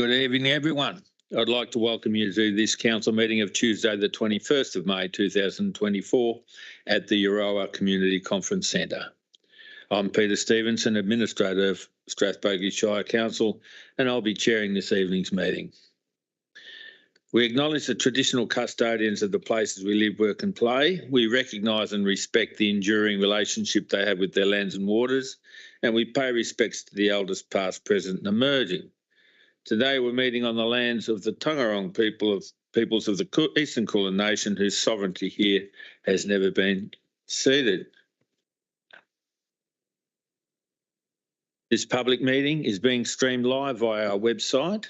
Good evening, everyone. I'd like to welcome you to this council meeting of Tuesday, the 21st of May 2024 at the Euroa Community Conference Centre. I'm Peter Stevenson, Administrator of Strathbogie Shire Council, and I'll be chairing this evening's meeting. We acknowledge the traditional custodians of the places we live, work and play. We recognise and respect the enduring relationship they have with their lands and waters, and we pay respects to the elders past, present and emerging. Today we're meeting on the lands of the Taungurung peoples of the Eastern Kulin Nation, whose sovereignty here has never been ceded. This public meeting is being streamed live via our website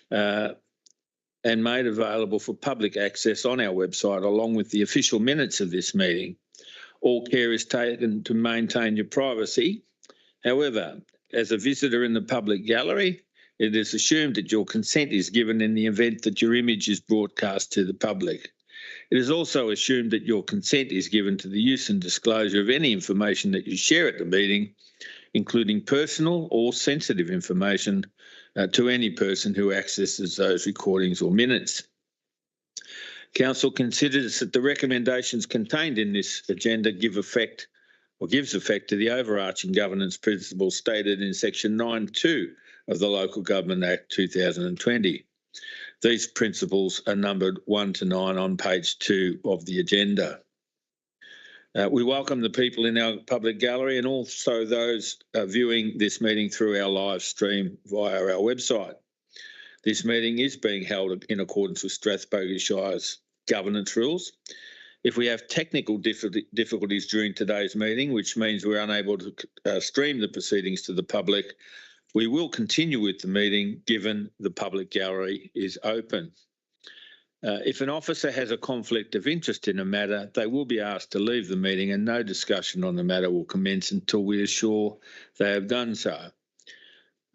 and made available for public access on our website, along with the official minutes of this meeting. All care is taken to maintain your privacy. However, as a visitor in the public gallery, it is assumed that your consent is given in the event that your image is broadcast to the public. It is also assumed that your consent is given to the use and disclosure of any information that you share at the meeting, including personal or sensitive information, to any person who accesses those recordings or minutes. Council considers that the recommendations contained in this agenda gives effect to the overarching governance principles stated in section 9.2 of the Local Government Act 2020. These principles are numbered 1 to 9 on page 2 of the agenda. We welcome the people in our public gallery and also those viewing this meeting through our live stream via our website. This meeting is being held in accordance with Strathbogie Shire's governance rules. If we have technical difficulties during today's meeting, which means we're unable to stream the proceedings to the public, we will continue with the meeting given the public gallery is open. If an officer has a conflict of interest in a matter, they will be asked to leave the meeting and no discussion on the matter will commence until we are sure they have done so.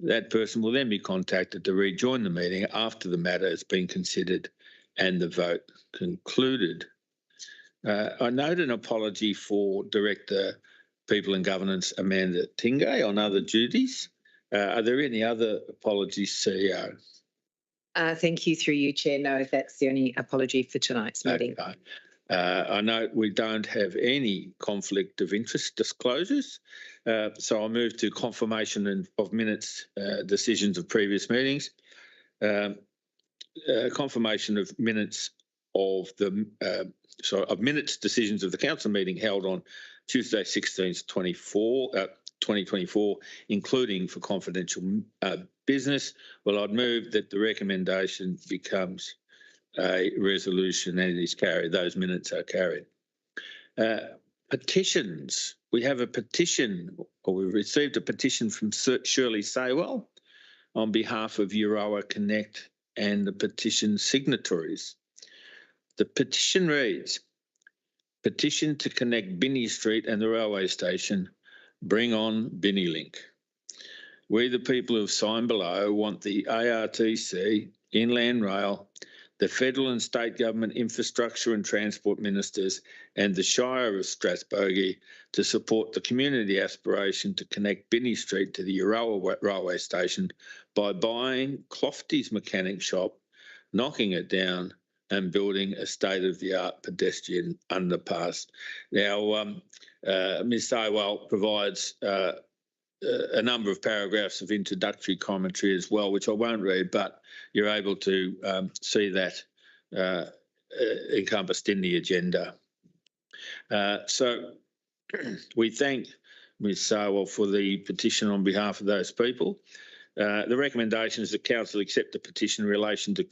That person will then be contacted to rejoin the meeting after the matter has been considered and the vote concluded. I note an apology for Director People and Governance Amanda Tingay on other duties. Are there any other apologies, CEO? Thank you, through you, Chair. No, that's the only apology for tonight's meeting. Okay. I note we don't have any conflict of interest disclosures, so I'll move to confirmation of minutes, decisions of previous meetings. Confirmation of minutes of the minutes decisions of the council meeting held on Tuesday 16th 2024, including for confidential business. Well, I'd move that the recommendation becomes a resolution and it is carried. Those minutes are carried. Petitions. We have a petition, or we've received a petition from Shirley Saywell on behalf of Euroa Connect and the petition signatories. The petition reads, petition to connect Binney Street and the railway station. Bring on Binney Link. We, the people who have signed below, want the ARTC, Inland Rail, the federal and state government infrastructure and transport ministers and the Shire of Strathbogie to support the community aspiration to connect Binney Street to the Euroa railway station by buying Clofty's mechanic shop, knocking it down and building a state-of-the-art pedestrian underpass. Now, Ms Saywell provides a number of paragraphs of introductory commentary as well, which I won't read, but you're able to see that encompassed in the agenda. So we thank Ms Saywell for the petition on behalf of those people. The recommendation is that Council accept the petition in relation to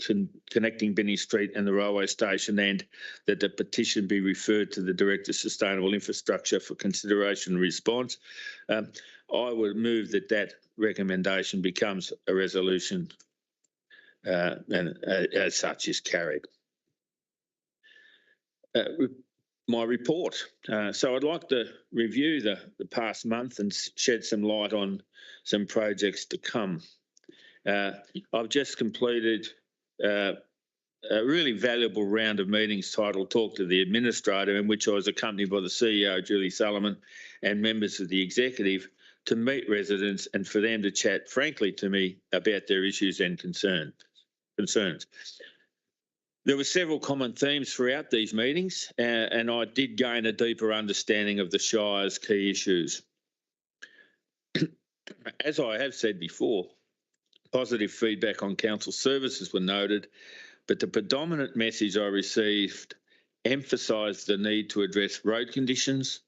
connecting Binney Street and the railway station, and that the petition be referred to the Director of Sustainable Infrastructure for consideration and response. I would move that recommendation becomes a resolution and as such is carried. My report. So I'd like to review the past month and shed some light on some projects to come. I've just completed a really valuable round of meetings titled Talk to the Administrator, in which I was accompanied by the CEO, Julie Sullivan, and members of the executive to meet residents and for them to chat frankly to me about their issues and concerns. There were several common themes throughout these meetings, and I did gain a deeper understanding of the Shire's key issues. As I have said before, positive feedback on council services were noted, but the predominant message I received emphasised the need to address road conditions,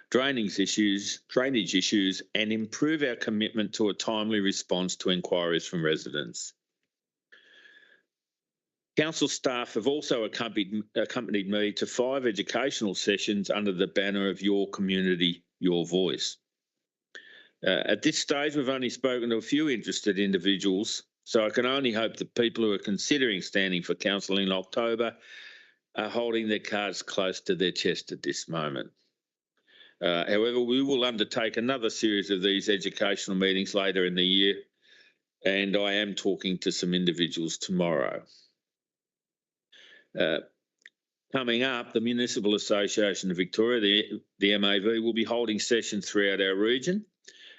drainage issues, and improve our commitment to a timely response to inquiries from residents. Council staff have also accompanied me to 5 educational sessions under the banner of Your Community, Your Voice. At this stage, we've only spoken to a few interested individuals, so I can only hope that people who are considering standing for council in October are holding their cards close to their chest at this moment. However, we will undertake another series of these educational meetings later in the year, and I am talking to some individuals tomorrow. Coming up, the Municipal Association of Victoria, the MAV, will be holding sessions throughout our region,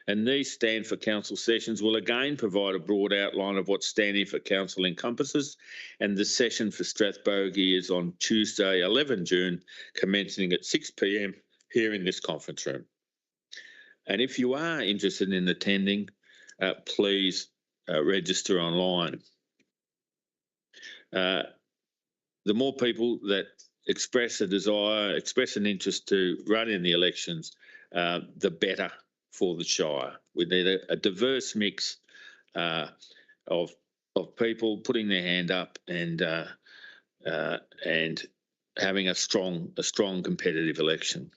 and these Stand for Council sessions will again provide a broad outline of what Standing for Council encompasses, and the session for Strathbogie is on Tuesday, 11 June, commencing at 6 p.m. here in this conference room. And if you are interested in attending, please register online. The more people that express a desire, express an interest to run in the elections, the better for the Shire. We need a diverse mix of people putting their hand up and having a strong competitive election.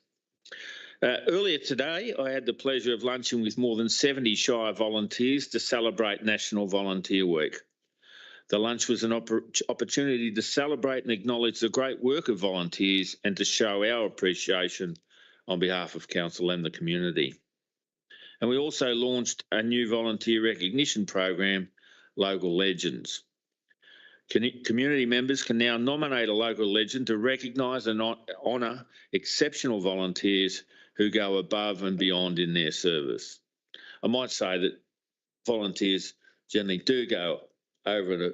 Earlier today, I had the pleasure of lunching with more than 70 Shire volunteers to celebrate National Volunteer Week. The lunch was an opportunity to celebrate and acknowledge the great work of volunteers and to show our appreciation on behalf of council and the community. And we also launched a new volunteer recognition program, Local Legends. Community members can now nominate a local legend to recognise and honour exceptional volunteers who go above and beyond in their service. I might say that volunteers generally do go over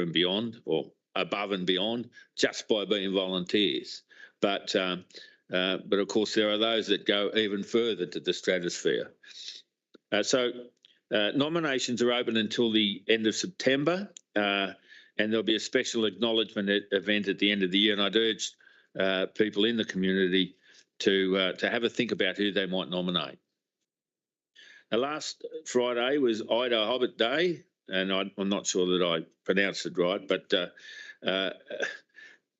and beyond, or above and beyond, just by being volunteers. But of course, there are those that go even further to the stratosphere. So nominations are open until the end of September, and there'll be a special acknowledgement event at the end of the year. And I'd urge people in the community to have a think about who they might nominate. Now, last Friday was Ida Hobbit Day, and I'm not sure that I pronounced it right, but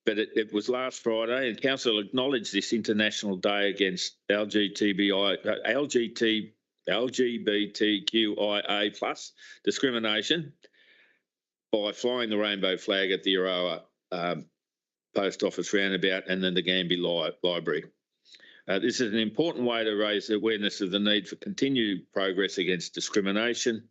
it was last Friday, and Council acknowledged this International Day against LGBTQIA plus discrimination by flying the rainbow flag at the Euroa Post Office roundabout and then the Gambie Library. This is an important way to raise awareness of the need for continued progress against discrimination.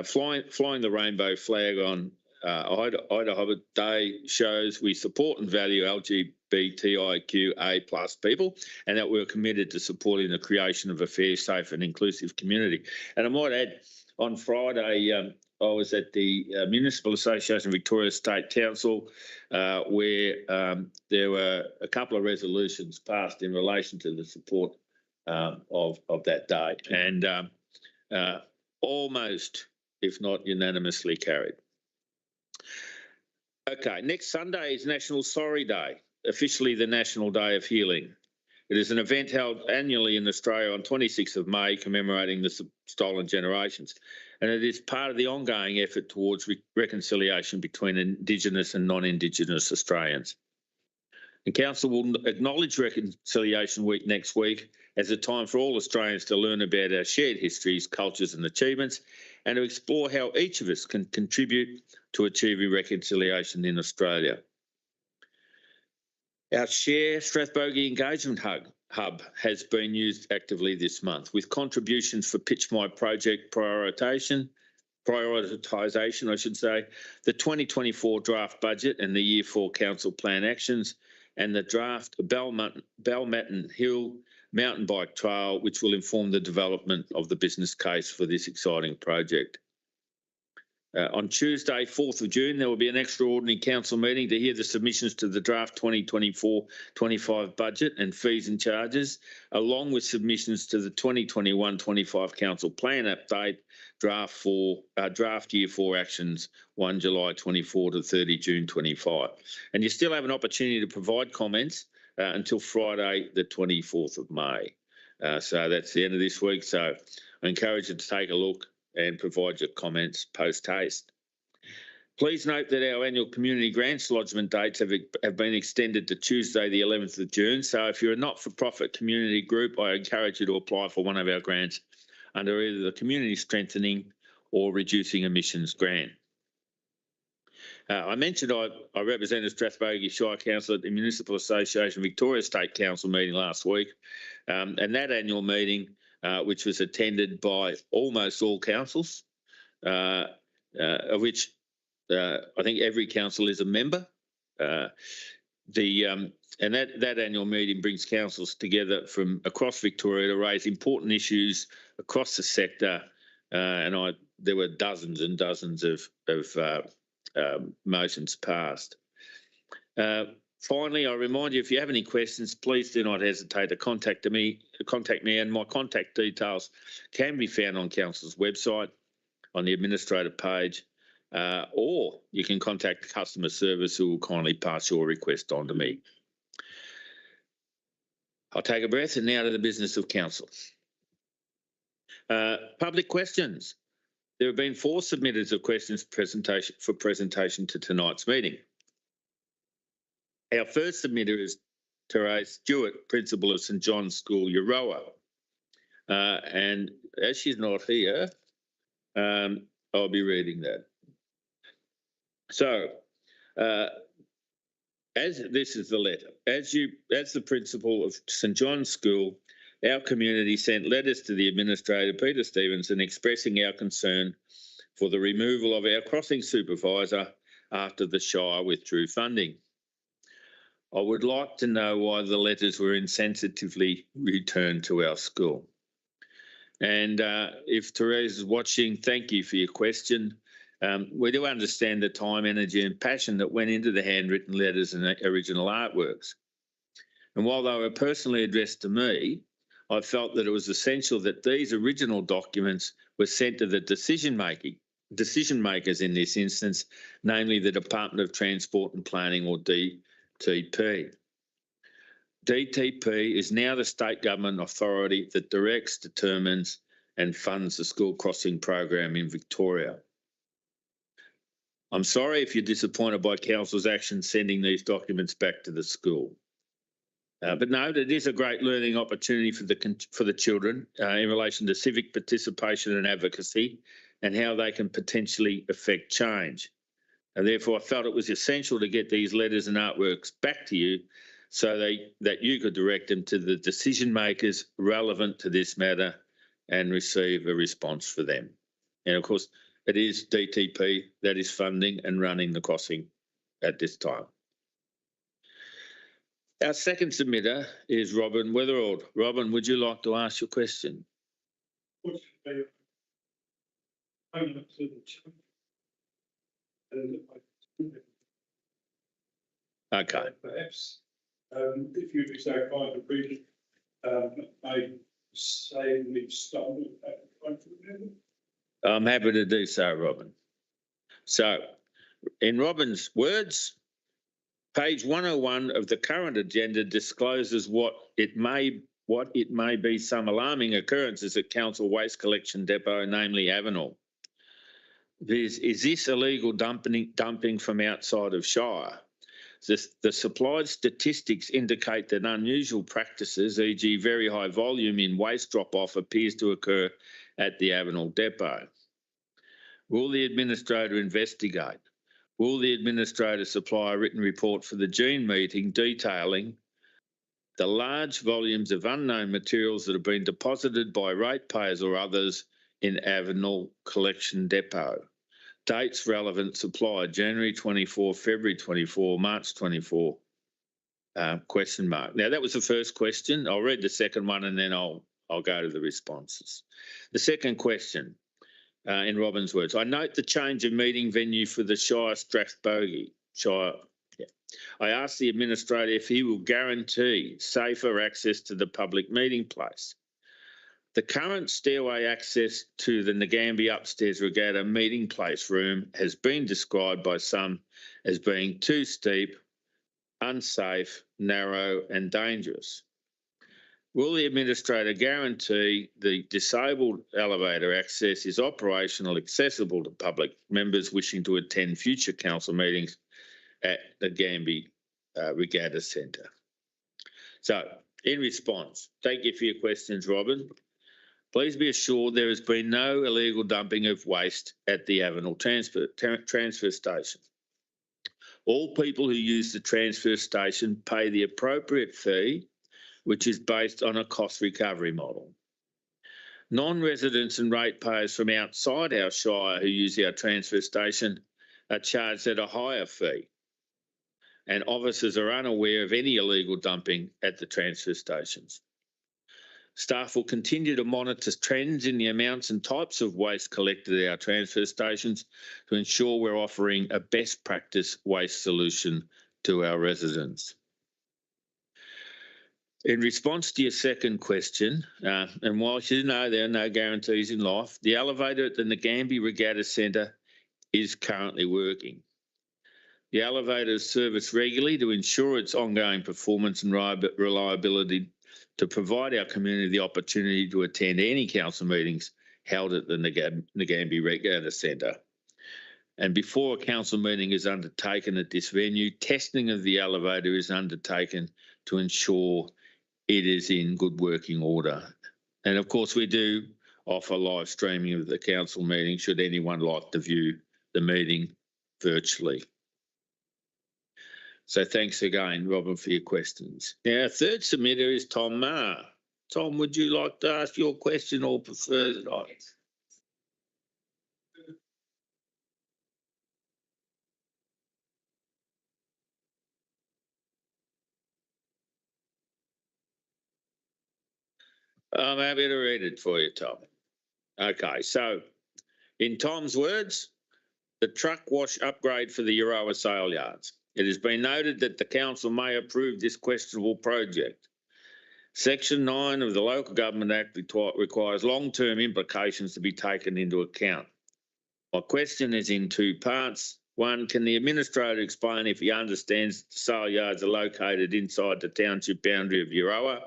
Flying the rainbow flag on Ida Hobbit Day shows we support and value LGBTIQA plus people, and that we're committed to supporting the creation of a fair, safe and inclusive community. And I might add, on Friday, I was at the Municipal Association of Victoria State Council, where there were a couple of resolutions passed in relation to the support of that day, and almost, if not unanimously, carried. Okay, next Sunday is National Sorry Day, officially the National Day of Healing. It is an event held annually in Australia on 26th of May, commemorating the stolen generations. And it is part of the ongoing effort towards reconciliation between Indigenous and non-Indigenous Australians. The Council will acknowledge Reconciliation Week next week as a time for all Australians to learn about our shared histories, cultures and achievements, and to explore how each of us can contribute to achieving reconciliation in Australia. Our Share Strathbogie Engagement Hub has been used actively this month, with contributions for Pitch My Project prioritisation, I should say, the 2024 draft budget and the Year 4 Council Plan actions, and the draft Bellmatten Hill mountain bike trail, which will inform the development of the business case for this exciting project. On Tuesday, 4th of June, there will be an extraordinary council meeting to hear the submissions to the draft 2024-25 budget and fees and charges, along with submissions to the 2021-25 council plan update, draft year 4 actions, 1 July 24 to 30 June 25. And you still have an opportunity to provide comments until Friday, the 24th of May. So that's the end of this week. So I encourage you to take a look and provide your comments post-haste. Please note that our annual community grants lodgement dates have been extended to Tuesday the 11th of June. So if you're a not-for-profit community group, I encourage you to apply for one of our grants under either the Community Strengthening or Reducing Emissions grant. I mentioned I represented Strathbogie Shire Council at the Municipal Association Victoria State Council meeting last week, and that annual meeting, which was attended by almost all councils, of which I think every council is a member. And that annual meeting brings councils together from across Victoria to raise important issues across the sector, and there were dozens and dozens of motions passed. Finally, I remind you, if you have any questions, please do not hesitate to contact me, and my contact details can be found on Council's website on the administrative page, or you can contact customer service, who will kindly pass your request on to me. I'll take a breath, and now to the business of Council. Public questions. There have been 4 submitters of questions for presentation to tonight's meeting. Our first submitter is Therese Stewart, Principal of St John's School, Euroa. And as she's not here, I'll be reading that. So, this is the letter. As the principal of St John's School, our community sent letters to the administrator, Peter Stevenson, expressing our concern for the removal of our crossing supervisor after the Shire withdrew funding. I would like to know why the letters were insensitively returned to our school. And if Therese is watching, thank you for your question. We do understand the time, energy and passion that went into the handwritten letters and original artworks. And while they were personally addressed to me, I felt that it was essential that these original documents were sent to the decision makers in this instance, namely the Department of Transport and Planning, or DTP. DTP is now the state government authority that directs, determines and funds the school crossing program in Victoria. I'm sorry if you're disappointed by Council's action sending these documents back to the school. But no, it is a great learning opportunity for the children in relation to civic participation and advocacy and how they can potentially affect change. And therefore, I felt it was essential to get these letters and artworks back to you so that you could direct them to the decision makers relevant to this matter and receive a response for them. And of course, it is DTP that is funding and running the crossing at this time. Our second submitter is Robin Weatherald. Robin, would you like to ask your question? Okay. Perhaps if you'd be so kind to read may say we've stumbled at the front of the meeting. I'm happy to do so, Robin. So, in Robin's words, page 101 of the current agenda discloses what it may be some alarming occurrences at Council Waste Collection Depot, namely Avenel. Is this illegal dumping from outside of Shire? The supplied statistics indicate that unusual practices, e.g. very high volume in waste drop-off, appears to occur at the Avenel depot. Will the administrator investigate? Will the administrator supply a written report for the June meeting detailing the large volumes of unknown materials that have been deposited by ratepayers or others in Avenel Collection Depot? Dates relevant: supplied January 24, February 24, March 24. question mark. Now, that was the first question. I'll read the second one and then I'll go to the responses. The second question, in Robin's words, I note the change of meeting venue for the Shire Strathbogie Shire. Yeah. I asked the administrator if he will guarantee safer access to the public meeting place. The current stairway access to the Ngambie upstairs regatta meeting place room has been described by some as being too steep, unsafe, narrow and dangerous. Will the administrator guarantee the disabled elevator access is operational, accessible to public members wishing to attend future council meetings at the Ngambie Regatta Centre? So, in response, thank you for your questions, Robin. Please be assured there has been no illegal dumping of waste at the Avenel transfer station. All people who use the transfer station pay the appropriate fee, which is based on a cost recovery model. Non-residents and ratepayers from outside our shire who use our transfer station are charged at a higher fee, and officers are unaware of any illegal dumping at the transfer stations. Staff will continue to monitor trends in the amounts and types of waste collected at our transfer stations to ensure we're offering a best practice waste solution to our residents. In response to your second question, and whilst you know there are no guarantees in life, the elevator at the Ngambie Regatta Centre is currently working. The elevator is serviced regularly to ensure its ongoing performance and reliability to provide our community the opportunity to attend any council meetings held at the Ngambie Regatta Centre. And before a council meeting is undertaken at this venue, testing of the elevator is undertaken to ensure it is in good working order. And of course, we do offer live streaming of the council meeting should anyone like to view the meeting virtually. So thanks again, Robin, for your questions. Now, our third submitter is Tom Maher. Tom, would you like to ask your question or prefer that I? I'm happy to read it for you, Tom. Okay, so in Tom's words, the truck wash upgrade for the Euroa sale yards. It has been noted that the council may approve this questionable project. Section 9 of the Local Government Act requires long-term implications to be taken into account. My question is in two parts. One, can the administrator explain if he understands the sale yards are located inside the township boundary of Euroa?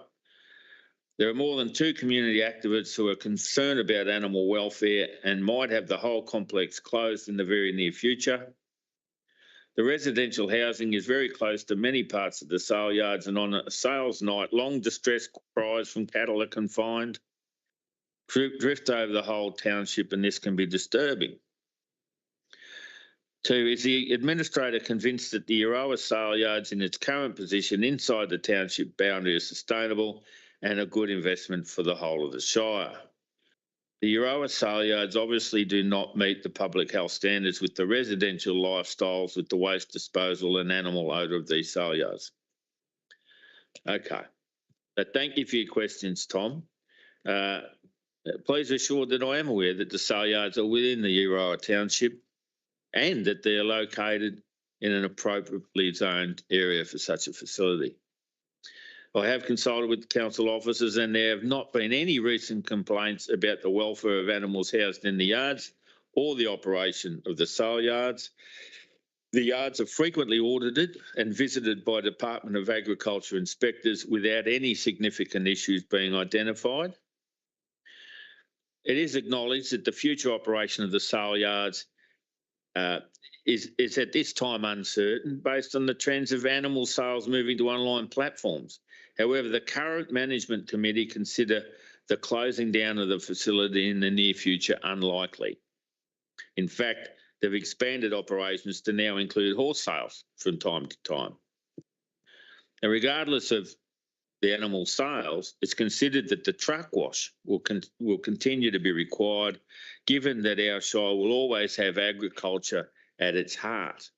There are more than 2 community activists who are concerned about animal welfare and might have the whole complex closed in the very near future. The residential housing is very close to many parts of the sale yards, and on a sales night, long distress cries from cattle are confined, drift over the whole township, and this can be disturbing. 2, is the administrator convinced that the Euroa sale yards in its current position inside the township boundary are sustainable and a good investment for the whole of the Shire? The Euroa sale yards obviously do not meet the public health standards with the residential lifestyles with the waste disposal and animal odour of these sale yards. Okay, thank you for your questions, Tom. Please be assured that I am aware that the sale yards are within the Euroa township and that they are located in an appropriately zoned area for such a facility. I have consulted with the council officers and there have not been any recent complaints about the welfare of animals housed in the yards or the operation of the sale yards. The yards are frequently audited and visited by Department of Agriculture inspectors without any significant issues being identified. It is acknowledged that the future operation of the sale yards is at this time uncertain based on the trends of animal sales moving to online platforms. However, the current management committee consider the closing down of the facility in the near future unlikely. In fact, they've expanded operations to now include horse sales from time to time. Now, regardless of the animal sales, it's considered that the truck wash will continue to be required, given that our Shire will always have agriculture at its heart.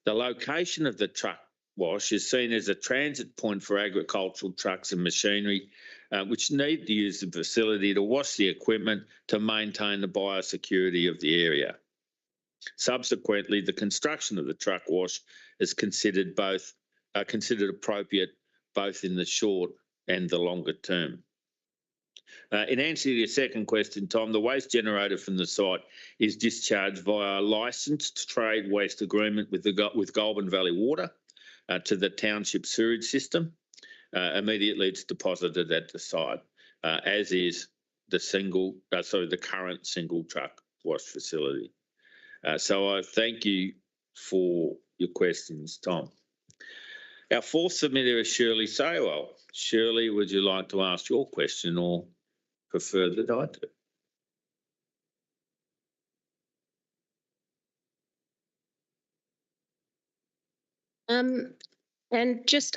The location of the truck wash is seen as a transit point for agricultural trucks and machinery, which need to use the facility to wash the equipment to maintain the biosecurity of the area. Subsequently, the construction of the truck wash is considered appropriate both in the short and the longer term. In answer to your second question, Tom, the waste generated from the site is discharged via a licensed trade waste agreement with Goulburn Valley Water to the township sewage system. Immediately, it's deposited at the site, as is the current single truck wash facility. So I thank you for your questions, Tom. Our fourth submitter is Shirley Saywell. Shirley, would you like to ask your question or prefer that I do? And I'd just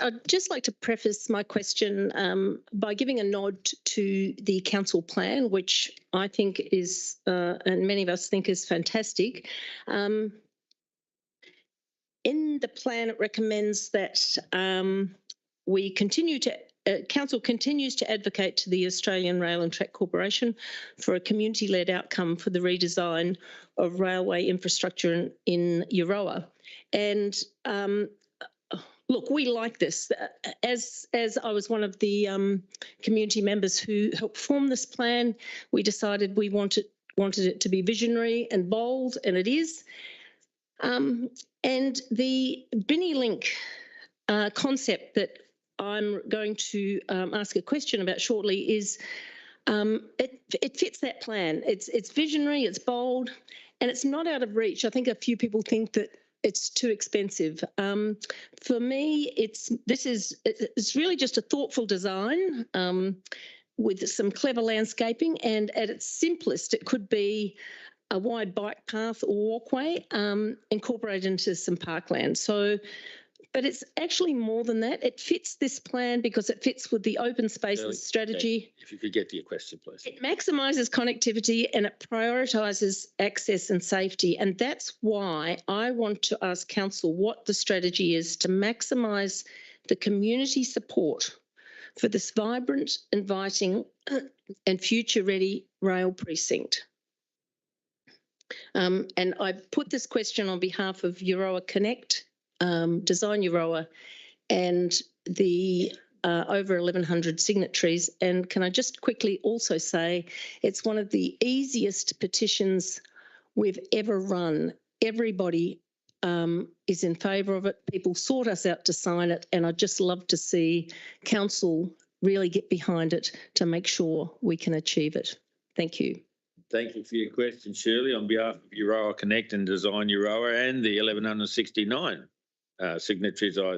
like to preface my question by giving a nod to the council plan, which I think is, and many of us think is fantastic. In the plan, it recommends that council continues to advocate to the Australian Rail and Track Corporation for a community-led outcome for the redesign of railway infrastructure in Euroa. And look, we like this. As I was one of the community members who helped form this plan, we decided we wanted it to be visionary and bold, and it is. And the Binny Link concept that I'm going to ask a question about shortly is it fits that plan. It's visionary, it's bold, and it's not out of reach. I think a few people think that it's too expensive. For me, it's really just a thoughtful design with some clever landscaping, and at its simplest, it could be a wide bike path or walkway incorporated into some parkland. But it's actually more than that. It fits this plan because it fits with the open spaces strategy. If you could get to your question, please. It maximises connectivity and it prioritises access and safety. And that's why I want to ask Council what the strategy is to maximise the community support for this vibrant, inviting and future-ready rail precinct. And I put this question on behalf of Euroa Connect, Design Euroa, and the over 1,100 signatories. And can I just quickly also say it's one of the easiest petitions we've ever run. Everybody is in favour of it. People sought us out to sign it, and I'd just love to see Council really get behind it to make sure we can achieve it. Thank you. Thank you for your question, Shirley. On behalf of Euroa Connect and Design Euroa and the 1,169 signatories I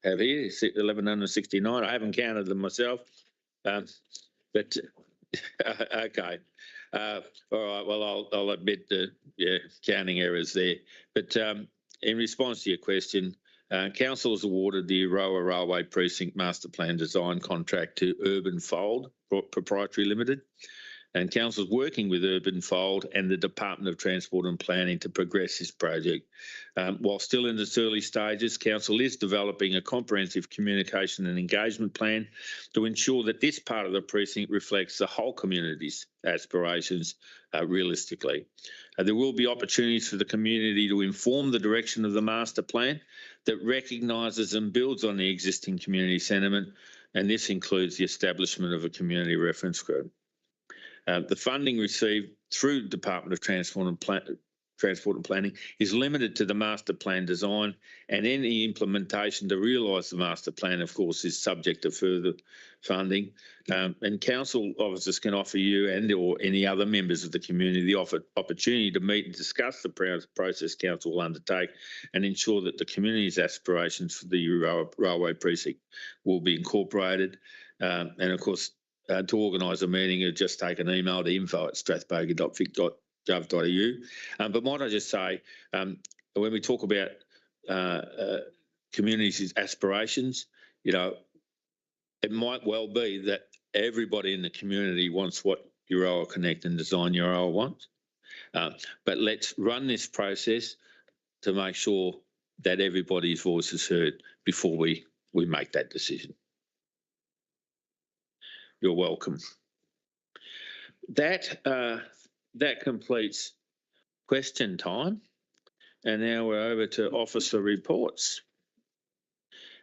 have here, 1,169. I haven't counted them myself, but okay. All right, well, I'll admit the counting errors there. But in response to your question, Council has awarded the Euroa Railway Precinct Master Plan Design contract to Urban Fold Proprietary Limited. And Council is working with Urban Fold and the Department of Transport and Planning to progress this project. While still in its early stages, Council is developing a comprehensive communication and engagement plan to ensure that this part of the precinct reflects the whole community's aspirations realistically. There will be opportunities for the community to inform the direction of the master plan that recognises and builds on the existing community sentiment, and this includes the establishment of a community reference group. The funding received through the Department of Transport and Planning is limited to the master plan design, and any implementation to realise the master plan, of course, is subject to further funding. And Council officers can offer you and or any other members of the community the opportunity to meet and discuss the process Council will undertake and ensure that the community's aspirations for the railway precinct will be incorporated. And of course, to organise a meeting, you just take an email to info@strathbogie.vic.gov.au. But might I just say, when we talk about communities' aspirations, you know, it might well be that everybody in the community wants what Euroa Connect and Design Euroa wants. But let's run this process to make sure that everybody's voice is heard before we make that decision. You're welcome. That completes question time. And now we're over to officer reports.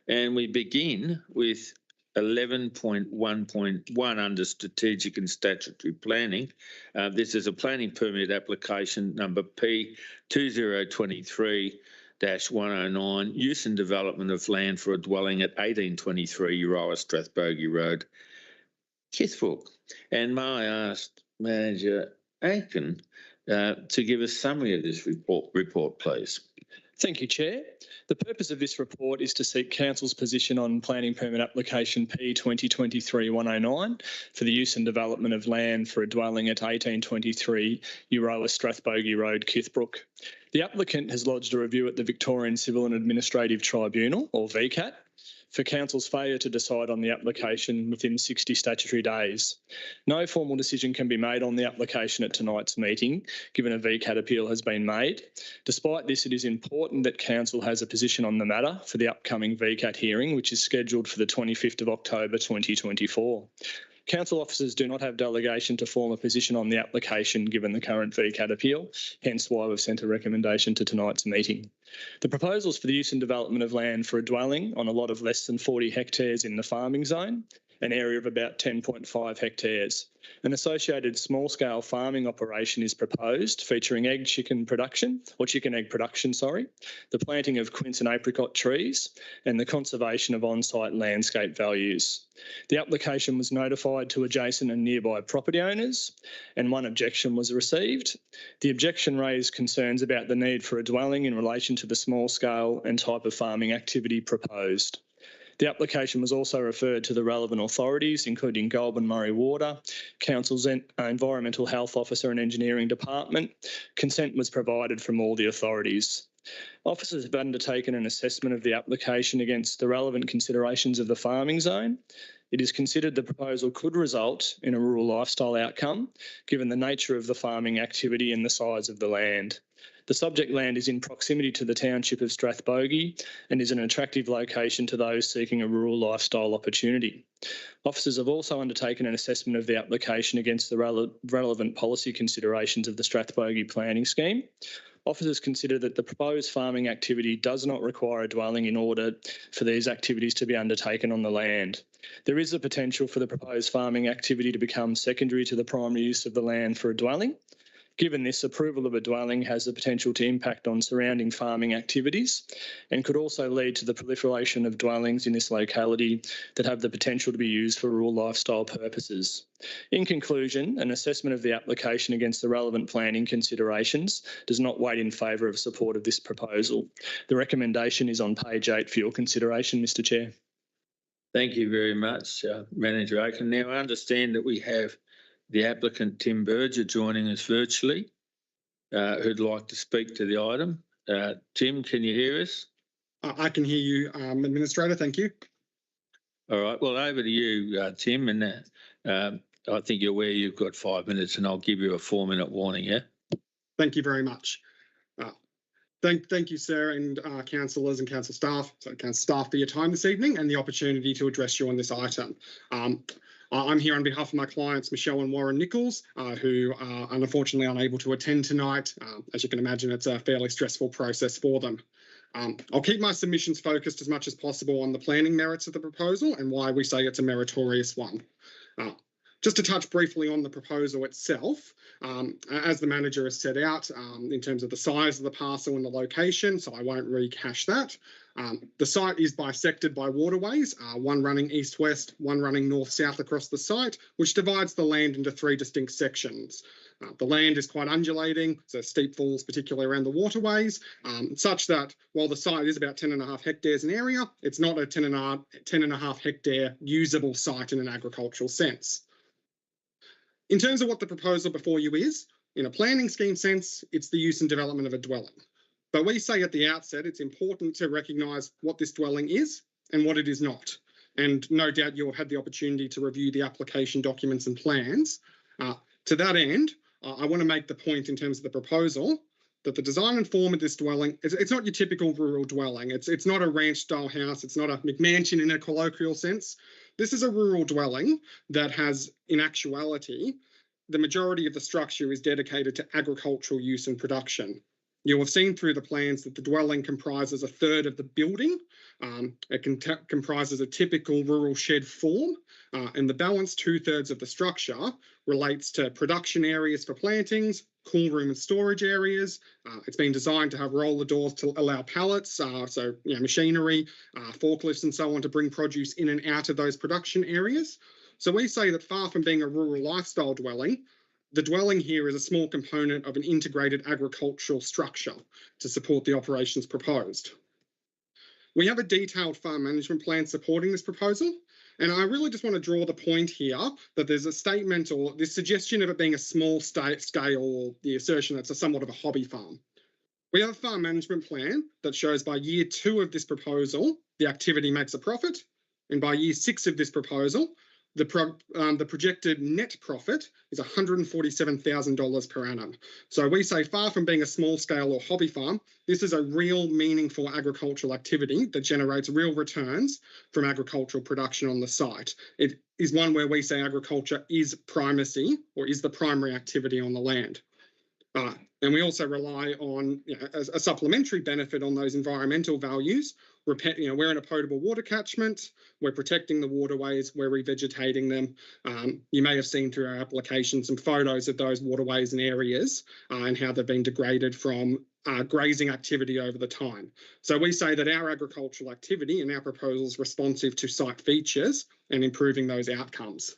And we begin with 11.1.1 under strategic and statutory planning. This is a planning permit application number P2023-109, use and development of land for a dwelling at 1823 Euroa Strathbogie Road, Kithbrook. And may I ask Manager Aiken to give a summary of this report, please. Thank you, Chair. The purpose of this report is to seek Council's position on planning permit application P2023-109 for the use and development of land for a dwelling at 1823 Euroa Strathbogie Road, Kithbrook. The applicant has lodged a review at the Victorian Civil and Administrative Tribunal, or VCAT, for Council's failure to decide on the application within 60 statutory days. No formal decision can be made on the application at tonight's meeting, given a VCAT appeal has been made. Despite this, it is important that Council has a position on the matter for the upcoming VCAT hearing, which is scheduled for the 25th of October 2024. Council officers do not have delegation to form a position on the application given the current VCAT appeal, hence why we've sent a recommendation to tonight's meeting. The proposals for the use and development of land for a dwelling on a lot of less than 40 hectares in the farming zone, an area of about 10.5 hectares. An associated small-scale farming operation is proposed, featuring chicken egg production, the planting of quince and apricot trees, and the conservation of on-site landscape values. The application was notified to adjacent and nearby property owners, and one objection was received. The objection raised concerns about the need for a dwelling in relation to the small-scale and type of farming activity proposed. The application was also referred to the relevant authorities, including Goulburn Murray Water, Council's Environmental Health Officer and Engineering Department. Consent was provided from all the authorities. Officers have undertaken an assessment of the application against the relevant considerations of the farming zone. It is considered the proposal could result in a rural lifestyle outcome, given the nature of the farming activity and the size of the land. The subject land is in proximity to the township of Strathbogie and is an attractive location to those seeking a rural lifestyle opportunity. Officers have also undertaken an assessment of the application against the relevant policy considerations of the Strathbogie planning scheme. Officers consider that the proposed farming activity does not require a dwelling in order for these activities to be undertaken on the land. There is a potential for the proposed farming activity to become secondary to the primary use of the land for a dwelling. Given this, approval of a dwelling has the potential to impact on surrounding farming activities and could also lead to the proliferation of dwellings in this locality that have the potential to be used for rural lifestyle purposes. In conclusion, an assessment of the application against the relevant planning considerations does not weigh in favour of support of this proposal. The recommendation is on page 8 for your consideration, Mr Chair. Thank you very much, Manager Aiken. Now, I understand that we have the applicant, Tim Berger, joining us virtually, who'd like to speak to the item. Tim, can you hear us? I can hear you, Administrator. Thank you. All right. Well, over to you, Tim. And I think you're aware you've got 5 minutes, and I'll give you a 4-minute warning, yeah? Thank you very much. Thank you, sir, and councillors and council staff for your time this evening and the opportunity to address you on this item. I'm here on behalf of my clients, Michelle and Warren Nichols, who are unfortunately unable to attend tonight. As you can imagine, it's a fairly stressful process for them. I'll keep my submissions focused as much as possible on the planning merits of the proposal and why we say it's a meritorious one. Just to touch briefly on the proposal itself, as the manager has set out in terms of the size of the parcel and the location, so I won't rehash that. The site is bisected by waterways, one running east-west, one running north-south across the site, which divides the land into 3 distinct sections. The land is quite undulating, so steep falls, particularly around the waterways, such that while the site is about 10.5 hectares in area, it's not a 10.5 hectare usable site in an agricultural sense. In terms of what the proposal before you is, in a planning scheme sense, it's the use and development of a dwelling. But we say at the outset, it's important to recognise what this dwelling is and what it is not. And no doubt you'll have had the opportunity to review the application documents and plans. To that end, I want to make the point in terms of the proposal that the design and form of this dwelling, it's not your typical rural dwelling. It's not a ranch-style house. It's not a McMansion in a colloquial sense. This is a rural dwelling that has, in actuality, the majority of the structure is dedicated to agricultural use and production. You'll have seen through the plans that the dwelling comprises a third of the building. It comprises a typical rural shed form, and the balance 2/3 of the structure relates to production areas for plantings, cool room and storage areas. It's been designed to have roller doors to allow pallets, so machinery, forklifts and so on to bring produce in and out of those production areas. So we say that far from being a rural lifestyle dwelling, the dwelling here is a small component of an integrated agricultural structure to support the operations proposed. We have a detailed farm management plan supporting this proposal, and I really just want to draw the point here that there's a statement or this suggestion of it being a small scale or the assertion that it's somewhat of a hobby farm. We have a farm management plan that shows by year 2 of this proposal, the activity makes a profit, and by year 6 of this proposal, the projected net profit is $147,000 per annum. So we say far from being a small scale or hobby farm, this is a real meaningful agricultural activity that generates real returns from agricultural production on the site. It is one where we say agriculture is primacy or is the primary activity on the land. And we also rely on a supplementary benefit on those environmental values. We're in a potable water catchment, we're protecting the waterways, we're revegetating them. You may have seen through our application some photos of those waterways and areas and how they've been degraded from grazing activity over the time. So we say that our agricultural activity in our proposal is responsive to site features and improving those outcomes.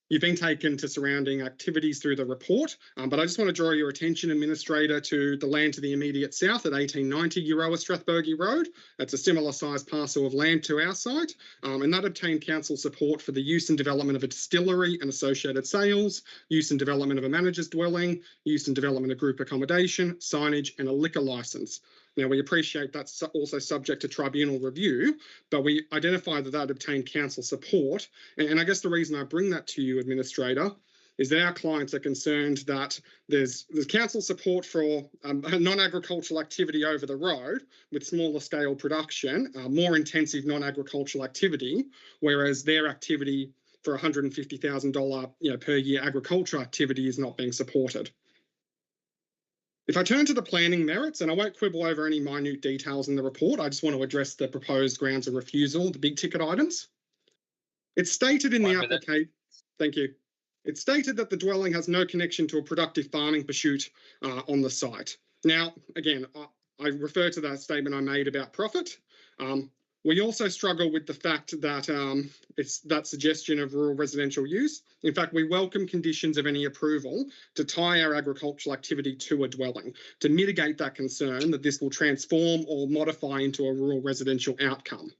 You've been taken to surrounding activities through the report, but I just want to draw your attention, Administrator, to the land to the immediate south at 1890 Euroa Strathbogie Road. It's a similar sized parcel of land to our site, and that obtained council support for the use and development of a distillery and associated sales, use and development of a manager's dwelling, use and development of group accommodation, signage and a liquor licence. Now, we appreciate that's also subject to tribunal review, but we identify that that obtained council support. And I guess the reason I bring that to you, Administrator, is that our clients are concerned that there's council support for non-agricultural activity over the road with smaller scale production, more intensive non-agricultural activity, whereas their activity for $150,000 per year agricultural activity is not being supported. If I turn to the planning merits, and I won't quibble over any minute details in the report, I just want to address the proposed grounds of refusal, the big ticket items. It's stated in the application, thank you. It's stated that the dwelling has no connection to a productive farming pursuit on the site. Now, again, I refer to that statement I made about profit. We also struggle with the fact that it's that suggestion of rural residential use. In fact, we welcome conditions of any approval to tie our agricultural activity to a dwelling to mitigate that concern that this will transform or modify into a rural residential outcome.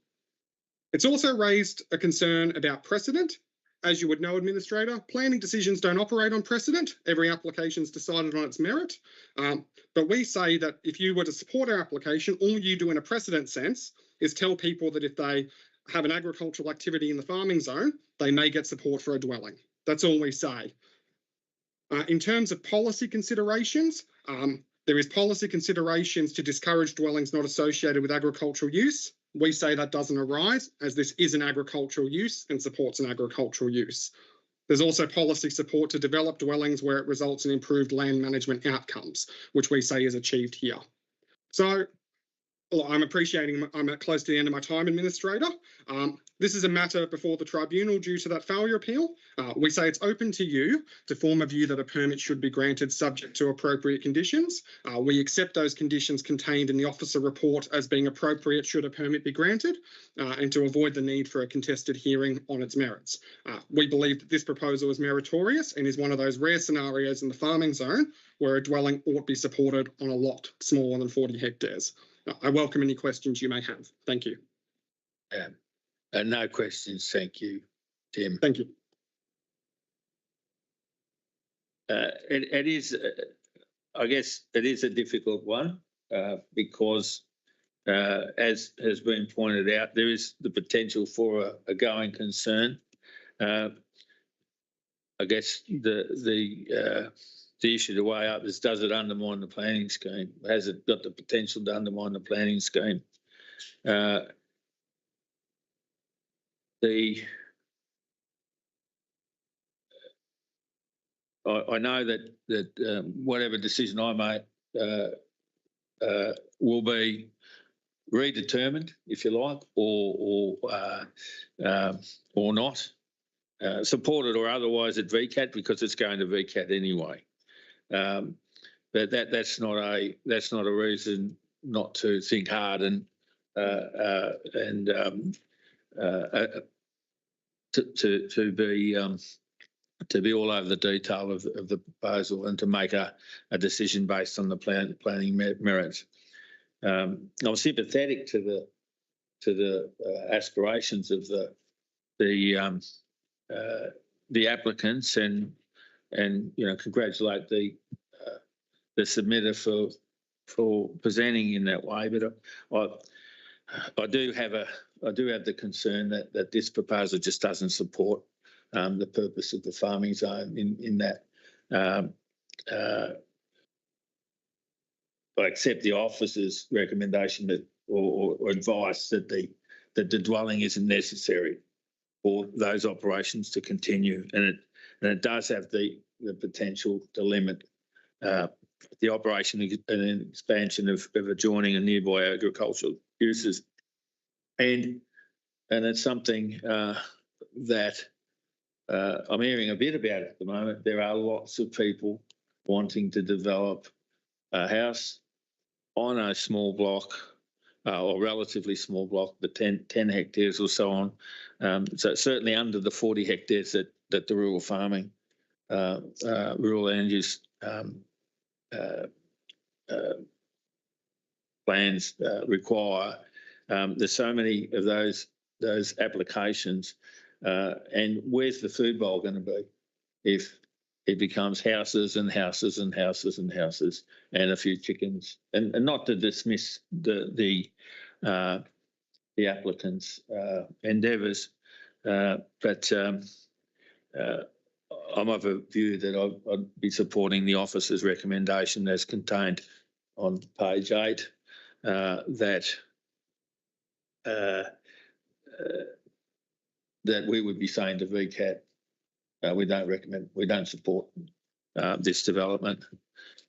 It's also raised a concern about precedent. As you would know, Administrator, planning decisions don't operate on precedent. Every application is decided on its merit. But we say that if you were to support our application, all you do in a precedent sense is tell people that if they have an agricultural activity in the farming zone, they may get support for a dwelling. That's all we say. In terms of policy considerations, there is policy considerations to discourage dwellings not associated with agricultural use. We say that doesn't arise as this is an agricultural use and supports an agricultural use. There's also policy support to develop dwellings where it results in improved land management outcomes, which we say is achieved here. So I'm close to the end of my time, Administrator. This is a matter before the tribunal due to that failure appeal. We say it's open to you to form a view that a permit should be granted subject to appropriate conditions. We accept those conditions contained in the officer report as being appropriate should a permit be granted and to avoid the need for a contested hearing on its merits. We believe that this proposal is meritorious and is one of those rare scenarios in the farming zone where a dwelling ought be supported on a lot smaller than 40 hectares. I welcome any questions you may have. Thank you. No questions, thank you, Tim. Thank you. It is, I guess, it is a difficult one because, as has been pointed out, there is the potential for a going concern. I guess the issue to weigh up is, does it undermine the planning scheme? Has it got the potential to undermine the planning scheme? I know that whatever decision I make will be redetermined, if you like, or not, supported or otherwise at VCAT, because it's going to VCAT anyway. But that's not a reason not to think hard and to be all over the detail of the proposal and to make a decision based on the planning merits. I'm sympathetic to the aspirations of the applicants and congratulate the submitter for presenting in that way. But I do have the concern that this proposal just doesn't support the purpose of the farming zone in that. I accept the officer's recommendation that or advice that the dwelling isn't necessary for those operations to continue, and it does have the potential to limit the operation and expansion of adjoining and nearby agricultural uses, and it's something that I'm hearing a bit about at the moment. There are lots of people wanting to develop a house on a small block or relatively small block, but 10 hectares or so on. So certainly under the 40 hectares that the rural farming, rural land use plans require. There's so many of those applications, and where's the food bowl going to be if it becomes houses and houses and houses and houses and a few chickens? And not to dismiss the applicants' endeavours, but I'm of a view that I'd be supporting the officer's recommendation as contained on page 8, that we would be saying to VCAT, we don't support this development.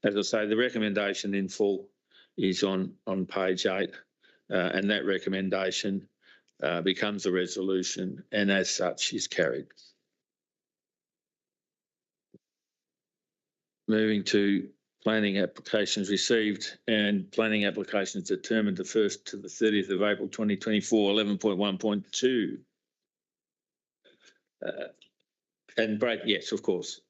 As I say, the recommendation in full is on page 8, and that recommendation becomes a resolution and as such is carried. Moving to planning applications received and planning applications determined the 1st to the 30th of April 2024, 11.1.2. And break, yes, of course.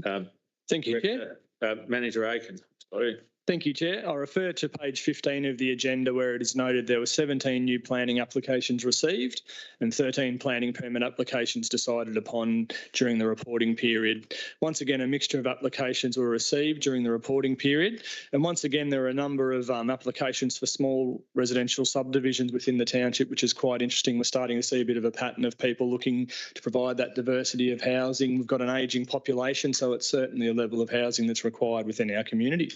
Thank you, Chair. Manager Aiken, sorry. Thank you, Chair. I refer to page 15 of the agenda, where it is noted there were 17 new planning applications received and 13 planning permit applications decided upon during the reporting period. Once again, a mixture of applications were received during the reporting period. And once again, there are a number of applications for small residential subdivisions within the township, which is quite interesting. We're starting to see a bit of a pattern of people looking to provide that diversity of housing. We've got an ageing population, so it's certainly a level of housing that's required within our community.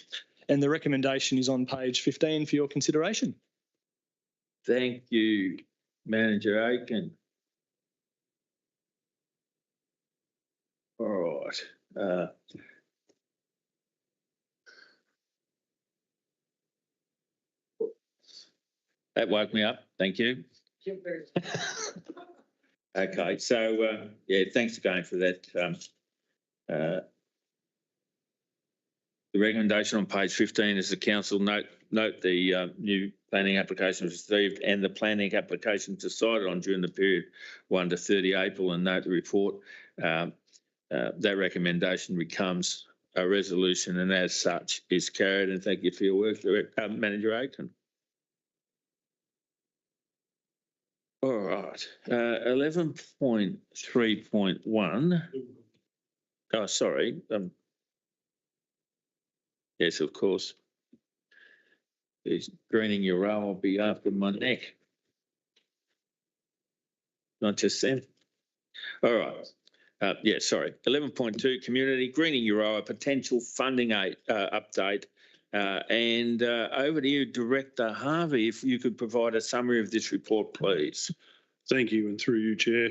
And the recommendation is on page 15 for your consideration. Thank you, Manager Aiken. All right. That woke me up. Thank you. Okay, so yeah, thanks again for that. The recommendation on page 15 is the council note the new planning applications received and the planning applications decided on during the period 1 to 30 April, and note the report. That recommendation becomes a resolution and as such is carried. And thank you for your work, Manager Aiken. All right, 11.3.1. Oh, sorry. Yes, of course. He's greening your row. I'll be after my neck. Not just then. All right. Sorry. 11.2, community greening Euroa potential funding update. And over to you, Director Harvey, if you could provide a summary of this report, please. Thank you, and through you, Chair.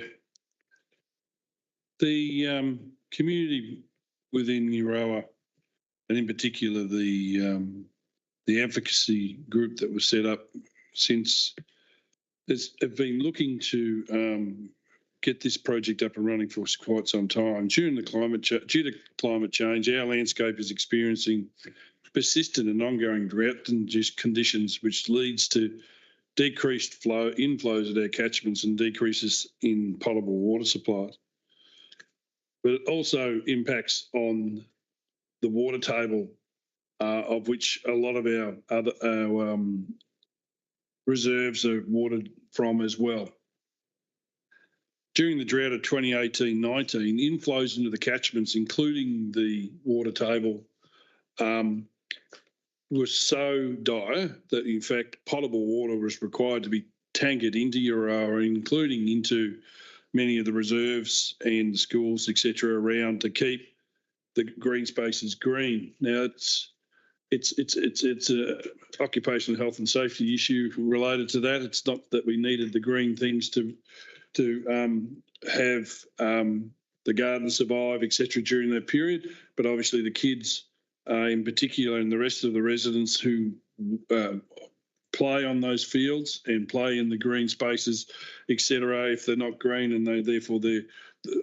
The community within Euroa, and in particular the advocacy group that was set up since, have been looking to get this project up and running for quite some time. Due to climate change, our landscape is experiencing persistent and ongoing drought-induced conditions, which leads to decreased inflows at our catchments and decreases in potable water supplies. But it also impacts on the water table, of which a lot of our reserves are watered from as well. During the drought of 2018-19, inflows into the catchments, including the water table, was so dire that, in fact, potable water was required to be tankered into Euroa, including into many of the reserves and schools, etc., around to keep the green spaces green. Now, it's a occupational health and safety issue related to that. It's not that we needed the green things to have the garden survive, etc., during that period, but obviously the kids in particular and the rest of the residents who play on those fields and play in the green spaces, etc., if they're not green, and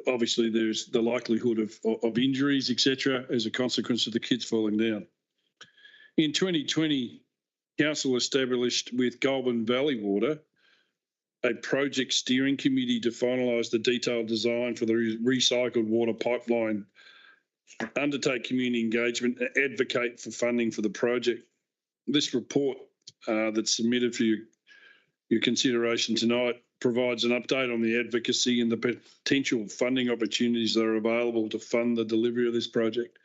obviously there's the likelihood of injuries, etc., as a consequence of the kids falling down. In 2020, Council established with Goulburn Valley Water a project steering committee to finalise the detailed design for the recycled water pipeline, undertake community engagement, and advocate for funding for the project. This report that's submitted for your consideration tonight provides an update on the advocacy and the potential funding opportunities that are available to fund the delivery of this project.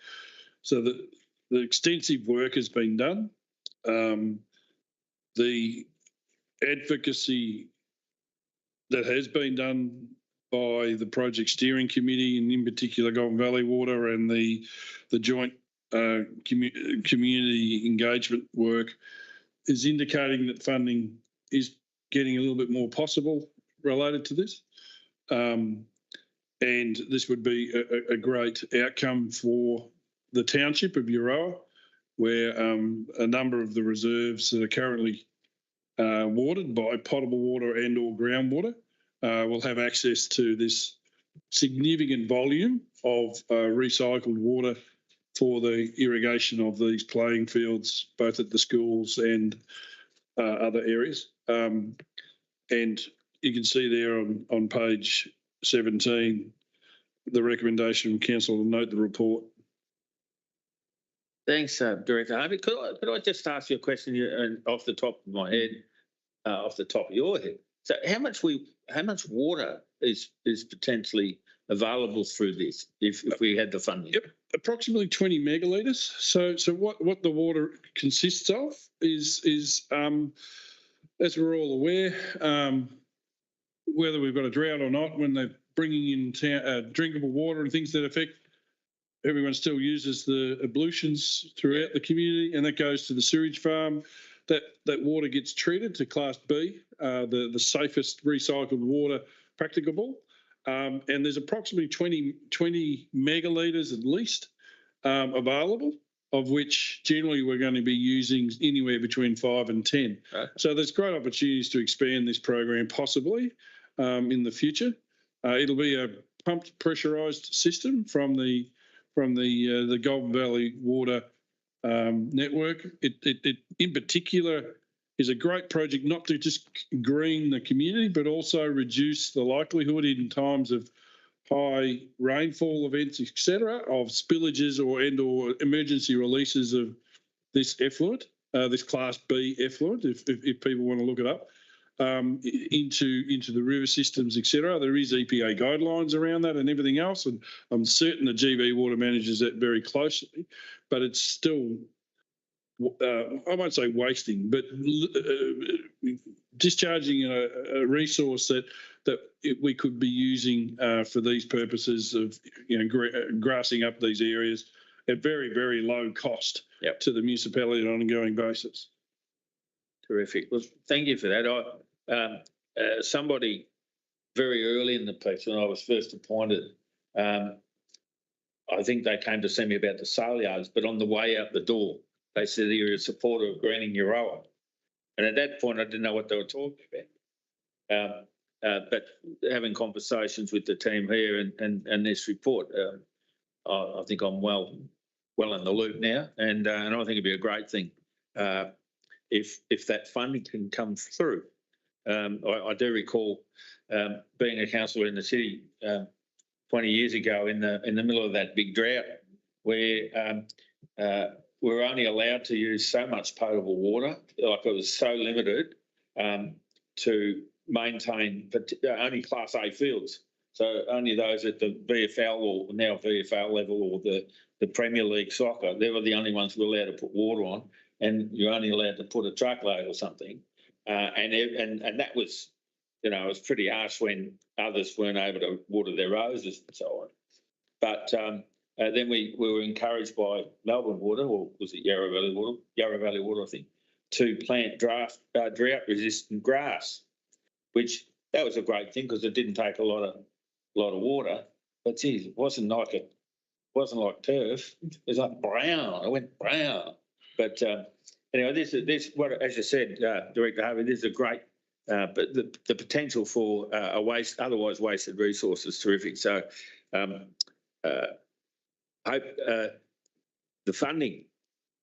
So the extensive work has been done. The advocacy that has been done by the project steering committee, and in particular Goulburn Valley Water, and the joint community engagement work, is indicating that funding is getting a little bit more possible related to this. And this would be a great outcome for the township of Euroa, where a number of the reserves that are currently watered by potable water and or groundwater will have access to this significant volume of recycled water for the irrigation of these playing fields, both at the schools and other areas. And you can see there on page 17 the recommendation from Council to note the report. Thanks, Director Harvey. Could I just ask you a question off the top of my head, off the top of your head? So how much water is potentially available through this if we had the funding? Yep, approximately 20 megalitres. So what the water consists of is as we're all aware, whether we've got a drought or not, when they're bringing in drinkable water and things that affect, everyone still uses the ablutions throughout the community, and that goes to the sewage farm. That water gets treated to Class B, the safest recycled water practicable. And there's approximately 20 megalitres at least available, of which generally we're going to be using anywhere between 5 and 10. Okay. So there's great opportunities to expand this program possibly in the future. It'll be a pumped pressurised system from the Goulburn Valley Water network. It in particular is a great project not to just green the community, but also reduce the likelihood in times of high rainfall events, etc., of spillages or emergency releases of this effluent, this Class B effluent, if people want to look it up, into the river systems, etc. There is EPA guidelines around that and everything else, and I'm certain the GB Water manages that very closely, but it's still, I won't say wasting, but discharging a resource that that we could be using for these purposes of, grassing up these areas at very, very low cost to the municipality on an ongoing basis. Terrific. Well, thank you for that. Somebody very early in the piece, when I was first appointed, I think they came to see me about the sale yards, but on the way out the door, they said you're a supporter of greening Euroa. And at that point, I didn't know what they were talking about. But having conversations with the team here and this report, I think I'm well in the loop now, and I think it'd be a great thing if that funding can come through. I do recall being a councillor in the city 20 years ago in the middle of that big drought, where we were only allowed to use so much potable water, like it was so limited to maintain only Class A fields. So only those at the VFL or now VFL level or the Premier League soccer, they were the only ones who were allowed to put water on, and you're only allowed to put a truckload or something. And that was, it was pretty harsh when others weren't able to water their roses and so on. But then we were encouraged by Melbourne Water, or was it Yarra Valley Water, I think, to plant drought-resistant grass, which that was a great thing because it didn't take a lot of water. But geez, it wasn't like turf. It was like brown. It went brown. But anyway, this what, as you said, Director Harvey, this is a great. But the potential for otherwise wasted resource is terrific. So I hope the funding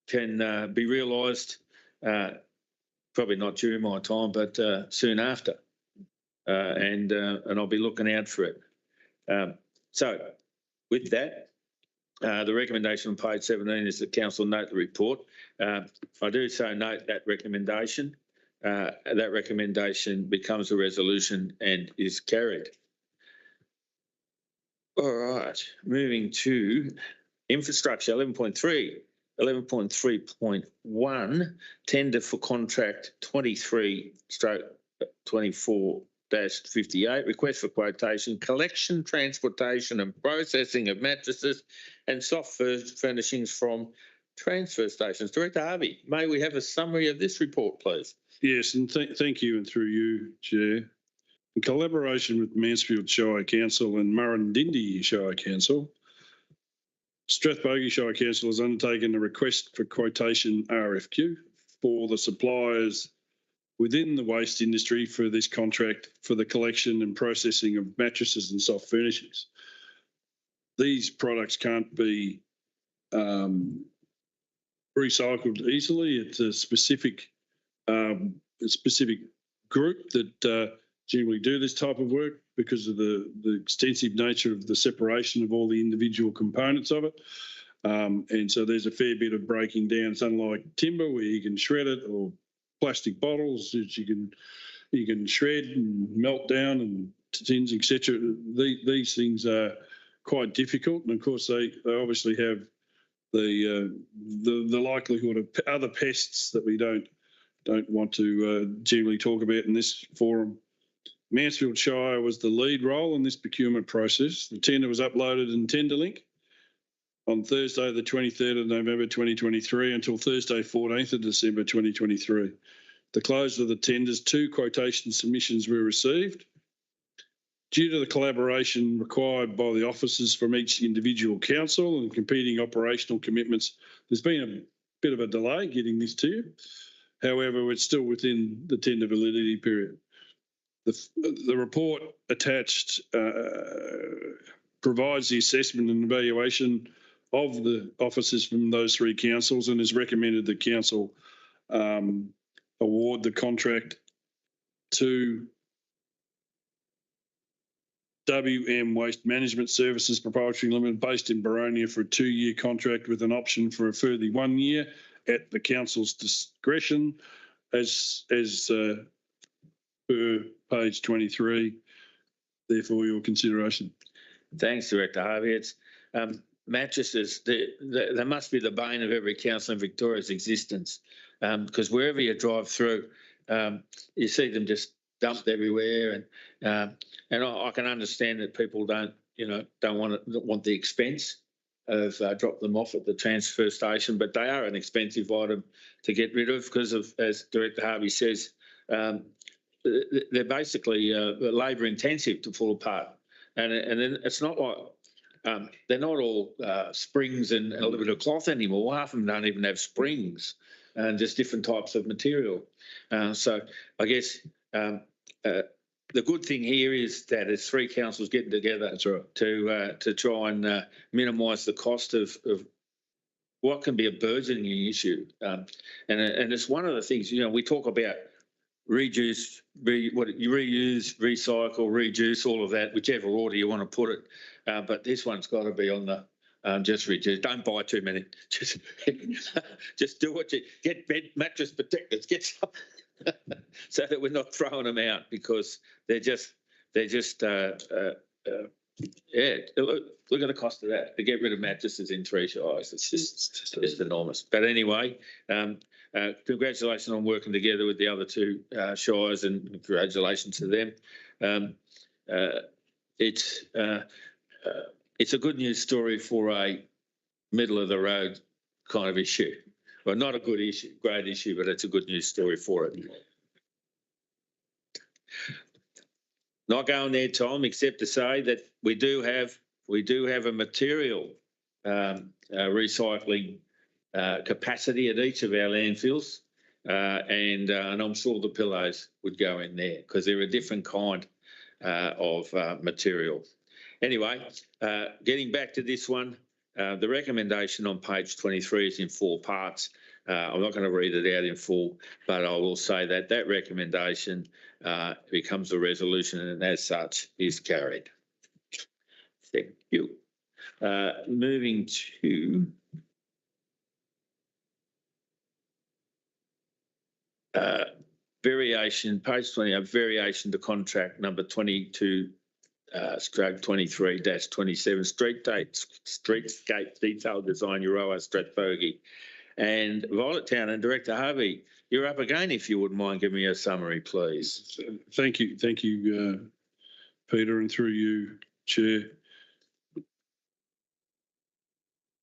can be realised, probably not during my time, but soon after, and I'll be looking out for it. So with that, the recommendation on page 17 is the council note the report. I do so note that recommendation. That recommendation becomes a resolution and is carried. All right, moving to infrastructure, 11.3. 11.3.1, tender for contract 23/24-58, request for quotation, collection, transportation and processing of mattresses and soft furnishings from transfer stations. Director Harvey, may we have a summary of this report, please? Yes, and thank you, and through you, Chair. In collaboration with Mansfield Shire Council and Murrindindi Shire Council, Strathbogie Shire Council has undertaken a request for quotation RFQ for the suppliers within the waste industry for this contract for the collection and processing of mattresses and soft furnishings. These products can't be recycled easily. It's a specific group that generally do this type of work because of the extensive nature of the separation of all the individual components of it. And so there's a fair bit of breaking down. It's unlike timber where you can shred it, or plastic bottles that you can shred and melt down, and tins, etc. These things are quite difficult, and of course they obviously have the likelihood of other pests that we don't want to generally talk about in this forum. Mansfield Shire was the lead role in this procurement process. The tender was uploaded in Tenderlink on Thursday, the 23rd of November 2023 until Thursday, 14th of December 2023. The close of the tenders, 2 quotation submissions were received. Due to the collaboration required by the officers from each individual council and competing operational commitments, there's been a bit of a delay getting this to you. However, it's still within the tender validity period. The report attached provides the assessment and evaluation of the officers from those 3 councils, and has recommended the council award the contract to WM Waste Management Services Proprietary Limited, based in Baronia, for a 2-year contract with an option for a further 1 year at the council's discretion, as per page 23. Therefore, your consideration. Thanks, Director Harvey. It's mattresses. They must be the bane of every council in Victoria's existence, because wherever you drive through, you see them just dumped everywhere, and I can understand that people don't want the expense of drop them off at the transfer station, but they are an expensive item to get rid of because of, as Director Harvey says, they're basically labour intensive to pull apart, and then it's not like they're not all springs and a little bit of cloth anymore. Half of them don't even have springs, and just different types of material. So I guess the good thing here is that it's three councils getting together. That's right. To try and minimise the cost of what can be a burgeoning issue, and it's one of the things we talk about. Reduce, reuse, recycle, reduce, all of that, whichever order you want to put it. But this one's got to be on the just reduce. Don't buy too many. Just do what you get. Bed mattress protectors. Get some so that we're not throwing them out because they're just yeah. Look at the cost of that to get rid of mattresses in 3 shires. It's just enormous. But anyway. Congratulations on working together with the other 2 shires, and congratulations to them. It's a good news story for a middle of the road kind of issue. Well, not a good issue, great issue, but it's a good news story for it. Not going there, Tom, except to say that we do have a material recycling capacity at each of our landfills, and I'm sure the pillows would go in there because they're a different kind of material. Anyway, getting back to this one, the recommendation on page 23 is in 4 parts. I'm not going to read it out in full, but I will say that that recommendation becomes a resolution and as such is carried. Thank you. Moving to variation, page 20, a variation to contract number 22 stroke 23-27 streetscape detail design Euroa Strathbogie and Violet Town. And Director Harvey, you're up again if you wouldn't mind giving me a summary, please. Thank you, Peter, and through you, Chair.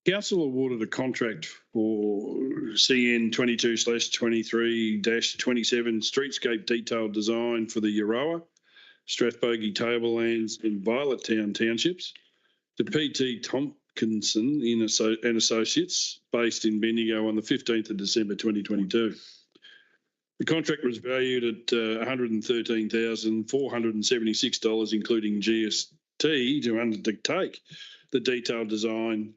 Council awarded a contract for CN 22/23-27 streetscape detailed design for the Euroa, Strathbogie Tablelands and Violet Town townships to PT Tompkinson and Associates based in Bendigo on the 15th of December 2022. The contract was valued at $113,476, including GST, to undertake the detailed design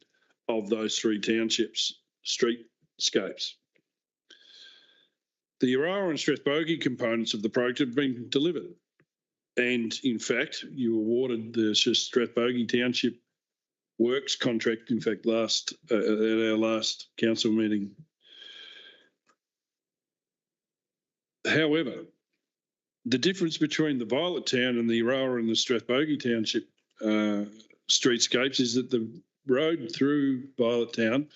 of those 3 townships' streetscapes. The Euroa and Strathbogie components of the project have been delivered. And in fact, you awarded the Strathbogie Township Works contract, in fact, at our last council meeting. However, the difference between the Violet Town and the Euroa and the Strathbogie Township streetscapes is that the road through Violet Town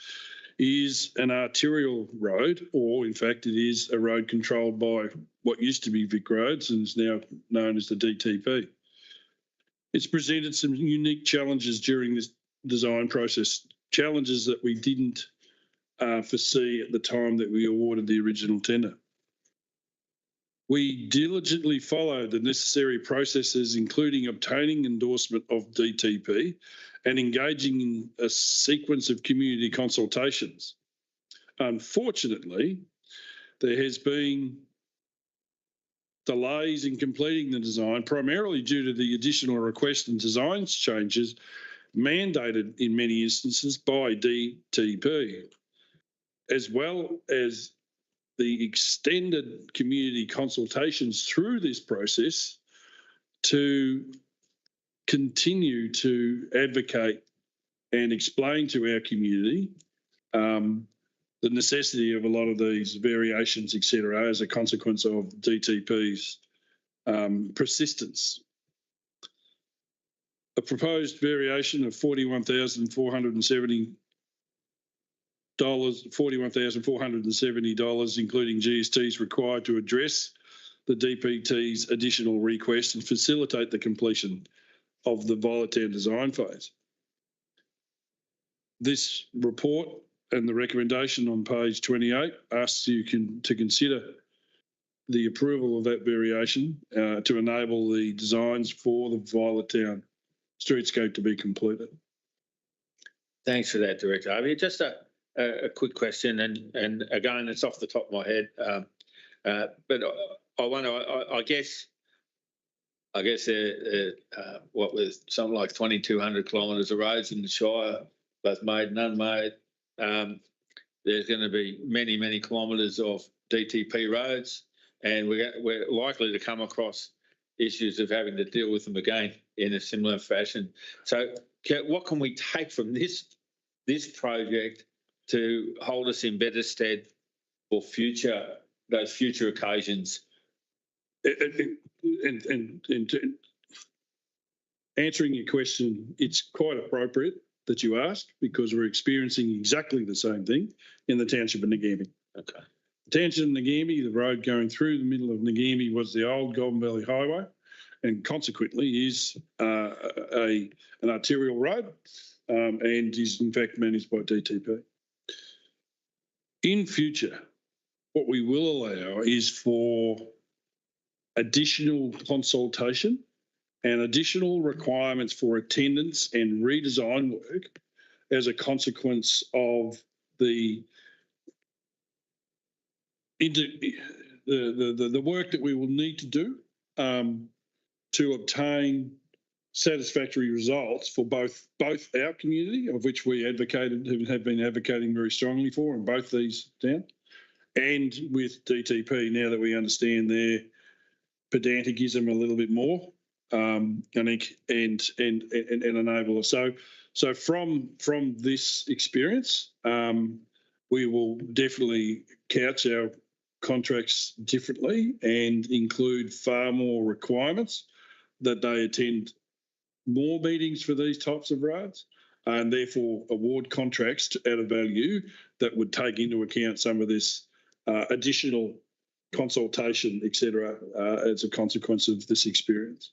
is an arterial road, or in fact it is a road controlled by what used to be Vic Roads and is now known as the DTP. It's presented some unique challenges during this design process, challenges that we didn't foresee at the time that we awarded the original tender. We diligently followed the necessary processes, including obtaining endorsement of DTP and engaging in a sequence of community consultations. Unfortunately, there has been delays in completing the design, primarily due to the additional requests and design changes mandated in many instances by DTP, as well as the extended community consultations through this process to continue to advocate and explain to our community the necessity of a lot of these variations, etc., as a consequence of DTP's persistence. A proposed variation of $41,470, including GST, is required to address the DPT's additional request and facilitate the completion of the Volatile design phase. This report and the recommendation on page 28 asks you to consider the approval of that variation to enable the designs for the Violet Town streetscape to be completed. Thanks for that, Director Harvey. Just a quick question, and again, it's off the top of my head, but I wonder. I guess what was something like 2,200 kilometres of roads in the Shire, both made and unmade. There's going to be many kilometres of DTP roads, and we're likely to come across issues of having to deal with them again in a similar fashion. So what can we take from this project to hold us in better stead for those future occasions? And answering your question, it's quite appropriate that you asked, because we're experiencing exactly the same thing in the township of Ngambie. Okay. The township of Ngambie, the road going through the middle of Ngambie was the old Golden Valley Highway, and consequently is an arterial road, and is in fact managed by DTP. In future, what we will allow is for additional consultation and additional requirements for attendance and redesign work as a consequence of the work that we will need to do to obtain satisfactory results for both our community, of which we have been advocating very strongly for in both these towns, and with DTP, now that we understand their pedanticism a little bit more, and enable us. So from this experience, we will definitely couch our contracts differently and include far more requirements that they attend more meetings for these types of roads, and therefore award contracts at a value that would take into account some of this additional consultation, etc., as a consequence of this experience.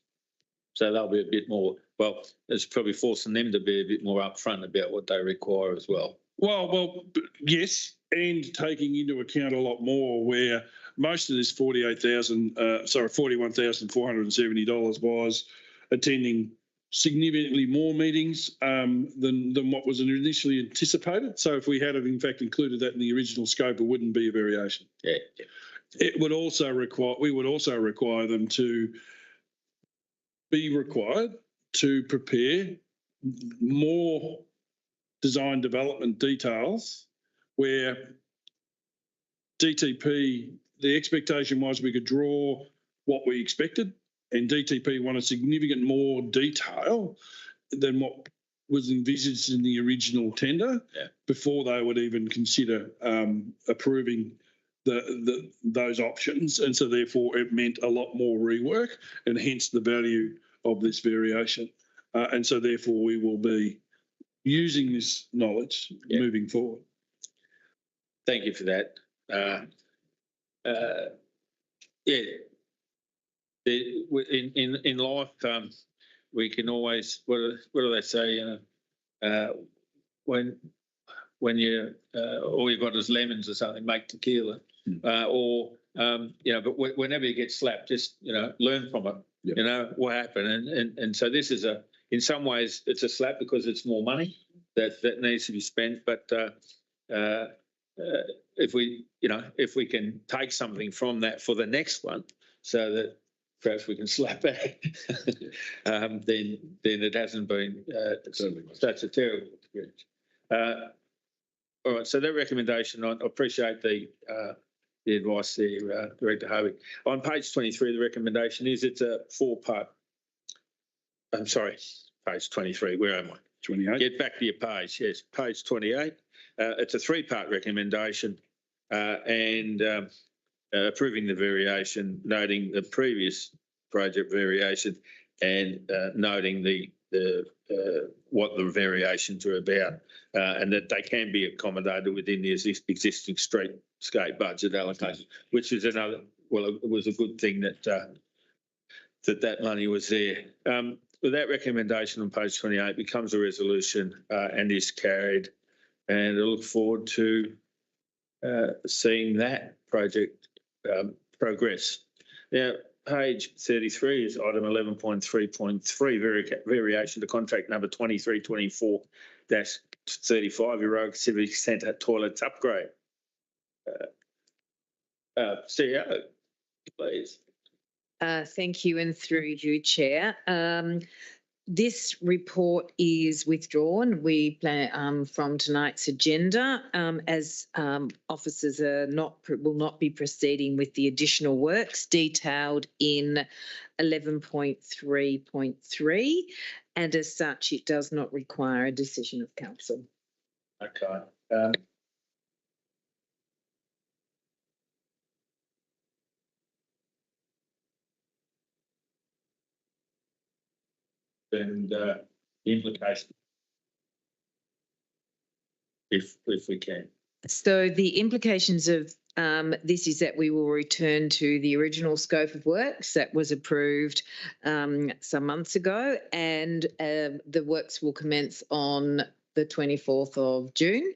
So they'll be a bit more, well, it's probably forcing them to be a bit more upfront about what they require as well. Well, yes, and taking into account a lot more, where most of this $41,470 was attending significantly more meetings than what was initially anticipated. So if we had in fact included that in the original scope, it wouldn't be a variation. Yeah. It would also require them to be required to prepare more design development details, where DTP, the expectation was we could draw what we expected, and DTP wanted significant more detail than what was envisaged in the original tender before they would even consider approving those options. And so therefore it meant a lot more rework, and hence the value of this variation. And so therefore we will be using this knowledge moving forward. Thank you for that. In life, we can always, what do they say? When you all you've got is lemons or something, make tequila, but whenever you get slapped, just learn from it. Yep. What happened, and so this is in some ways it's a slap because it's more money that needs to be spent, but if we can take something from that for the next one, so that perhaps we can slap back, then it hasn't been such a terrible experience. All right, so that recommendation, I appreciate the advice there, Director Harvey. On page 23, the recommendation is it's a four-part. I'm sorry, page 23. Where am I? 28. Get back to your page. Yes, page 28. It's a three-part recommendation, and approving the variation, noting the previous project variation, and noting what the variations are about, and that they can be accommodated within the existing streetscape budget allocation, which is well, it was a good thing that that money was there. With that recommendation on page 28 becomes a resolution and is carried. And I look forward to seeing that project progress. Now, page 33 is item 11.3.3, variation to contract number 2324-35, Heroic Civic Centre toilets upgrade. CEO, please. Thank you, and through you, Chair. This report is withdrawn. We plan from tonight's agenda as officers will not be proceeding with the additional works detailed in 11.3.3, and as such, it does not require a decision of council. Okay. And the implication, if we can. So the implications of this is that we will return to the original scope of works that was approved some months ago, and the works will commence on the 24th of June,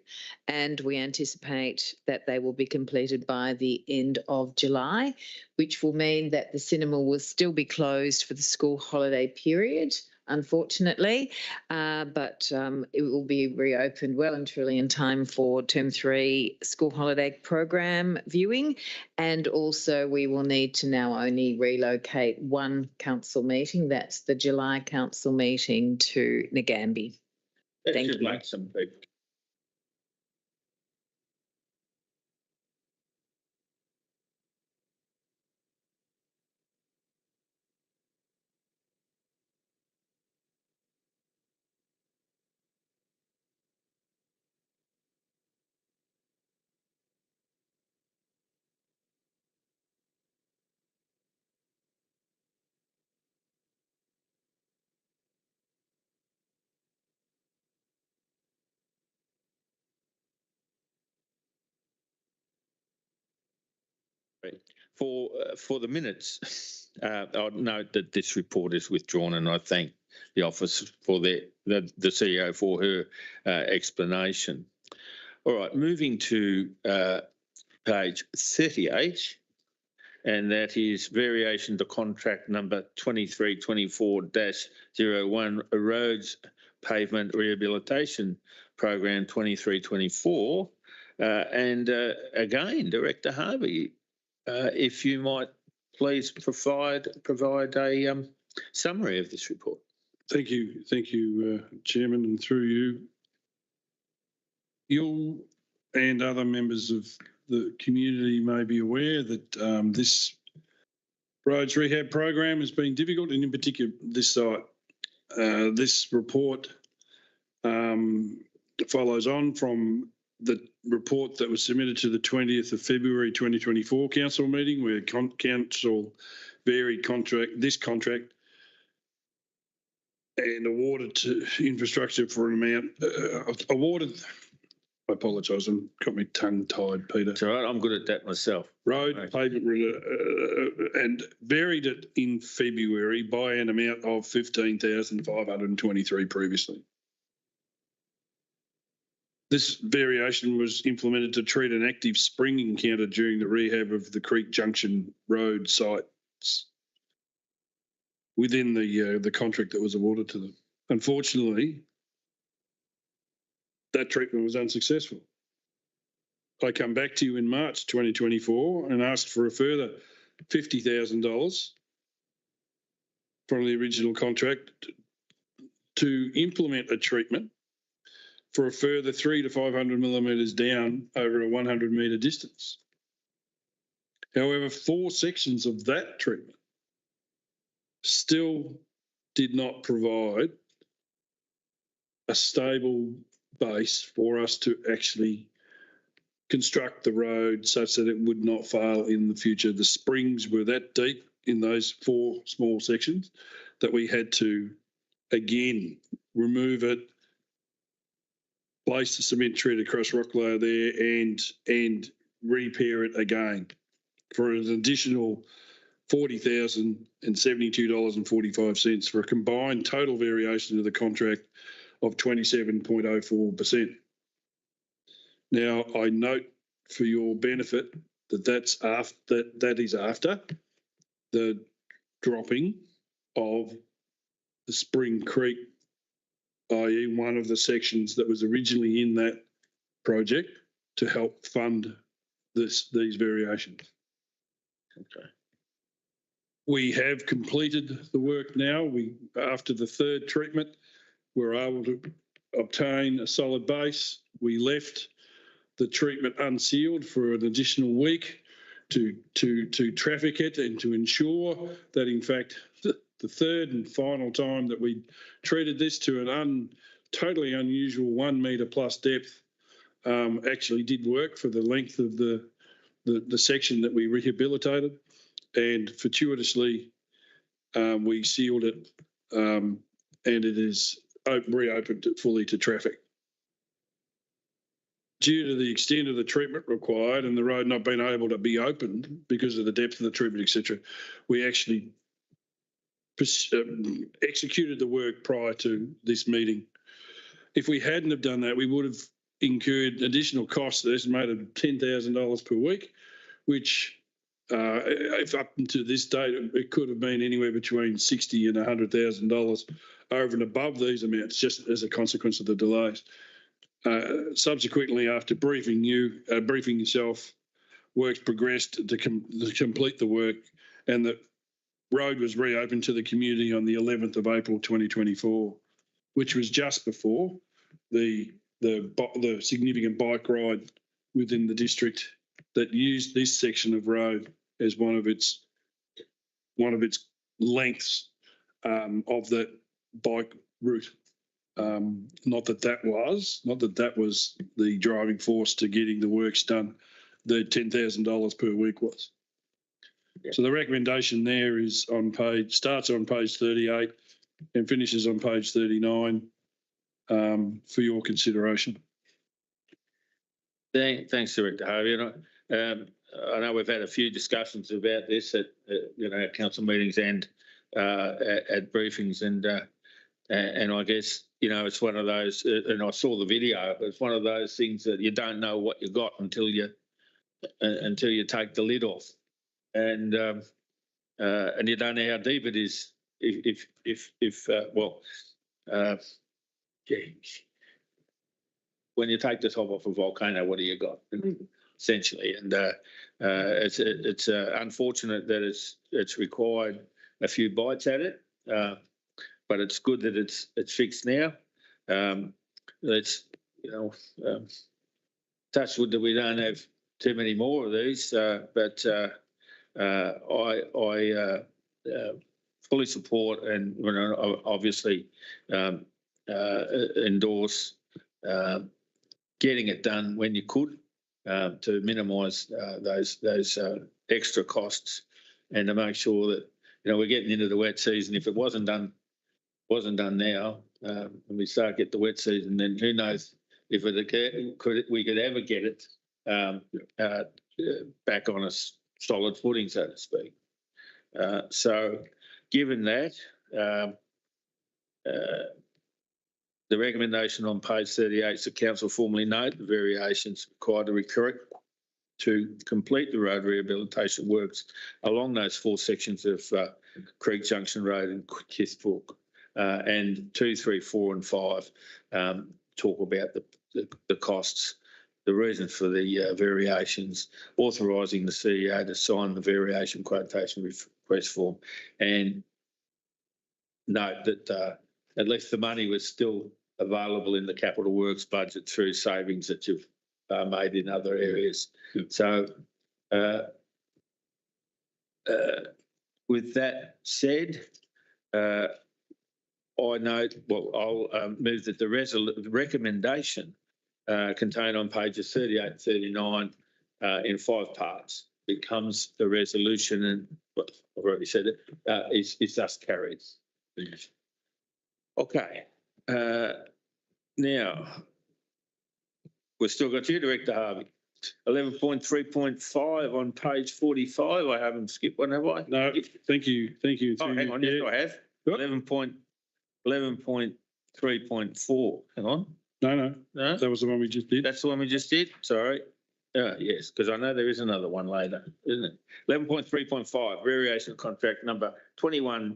and we anticipate that they will be completed by the end of July, which will mean that the cinema will still be closed for the school holiday period, unfortunately, but it will be reopened well and truly in time for Term 3 school holiday program viewing. And also we will need to now only relocate one council meeting, that's the July council meeting, to Ngambie. That Thank should you. make some people. For the minutes, I'd note that this report is withdrawn, and I thank the office for the CEO for her explanation. All right, moving to page 38, and that is variation to contract number 2324-01, Roads Pavement Rehabilitation Program 2324. And again, Director Harvey, if you might please provide a summary of this report. Thank you, Chairman, and through you. You and other members of the community may be aware that this roads rehab program has been difficult, and in particular this site. This report follows on from the report that was submitted to the 20th of February 2024 council meeting, where council varied this contract and awarded to infrastructure for an amount awarded. I apologise, I've got my tongue tied, Peter. It's all right, I'm good at that myself. Road pavement and varied it in February by an amount of 15,523 previously. This variation was implemented to treat an active spring encounter during the rehab of the Creek Junction Road sites within the contract that was awarded to them. Unfortunately, that treatment was unsuccessful. I come back to you in March 2024 and asked for a further $50,000 from the original contract to implement a treatment for a further 300 to 500 millimetres down over a 100 metre distance. However, 4 sections of that treatment still did not provide a stable base for us to actually construct the road such that it would not fail in the future. The springs were that deep in those 4 small sections that we had to, again, remove it, place the cement treated across rock layer there and repair it again. for an additional $40,072.45 for a combined total variation of the contract of 27.04%. Now, I note for your benefit that that is after the dropping of the Spring Creek, i.e. one of the sections that was originally in that project to help fund these variations. Okay. We have completed the work now. After the third treatment, we're able to obtain a solid base. We left the treatment unsealed for an additional week to traffic it and to ensure that, in fact, the third and final time that we treated this to an totally unusual 1 metre plus depth actually did work for the length of the section that we rehabilitated, and fortuitously we sealed it and it is reopened fully to traffic. Due to the extent of the treatment required and the road not being able to be opened because of the depth of the treatment, etc., we actually executed the work prior to this meeting. If we hadn't have done that, we would have incurred additional costs estimated $10,000 per week, which if up to this date, it could have been anywhere between $60,000 and $100,000 over and above these amounts, just as a consequence of the delays. Subsequently, after briefing yourself, works progressed to complete the work, and the road was reopened to the community on the 11th of April 2024, which was just before the significant bike ride within the district that used this section of road as one of its lengths of the bike route. Not that was the driving force to getting the works done. The $10,000 per week was. Yeah. So the recommendation there is starts on page 38 and finishes on page 39 for your consideration. Thanks, Director Harvey. I know we've had a few discussions about this at at council meetings and at briefings, and I guess it's one of those. And I saw the video. It's one of those things that you don't know what you got until you take the lid off, and you don't know how deep it is. When you take the top off a volcano, what do you got? Essentially, and it's unfortunate that it's required a few bites at it, but it's good that it's fixed now. Let's touch wood that we don't have too many more of these, but I fully support and obviously endorse getting it done when you could. To minimise those extra costs, and to make sure that we're getting into the wet season. If it wasn't done now, and we start get the wet season, then who knows if we could ever get it back on a solid footing, so to speak. So, given that. The recommendation on page 38 is the council formally note the variations required to complete the road rehabilitation works along those 4 sections of Creek Junction Road and Kissbrook, and 2, 3, 4 and 5 talk about the costs, the reason for the variations, authorising the CEO to sign the variation quotation request form, and note that at least the money was still available in the capital works budget through savings that you've made in other areas. So with that said, I note, I'll move that the recommendation contained on pages 38 and 39 in 5 parts becomes the resolution, and I've already said it, is thus carried. Okay. Now, we've still got you, Director Harvey. 11.3.5 on page 45. I haven't skipped one, have I? No, thank you. Oh, hang on. Yes, I have. Yep. 11.3.4. Hang on. No, No, that was the one we just did. that's the one we just did. Sorry. Yes, because I know there is another one later, isn't it? 11.3.5, variation of contract number 21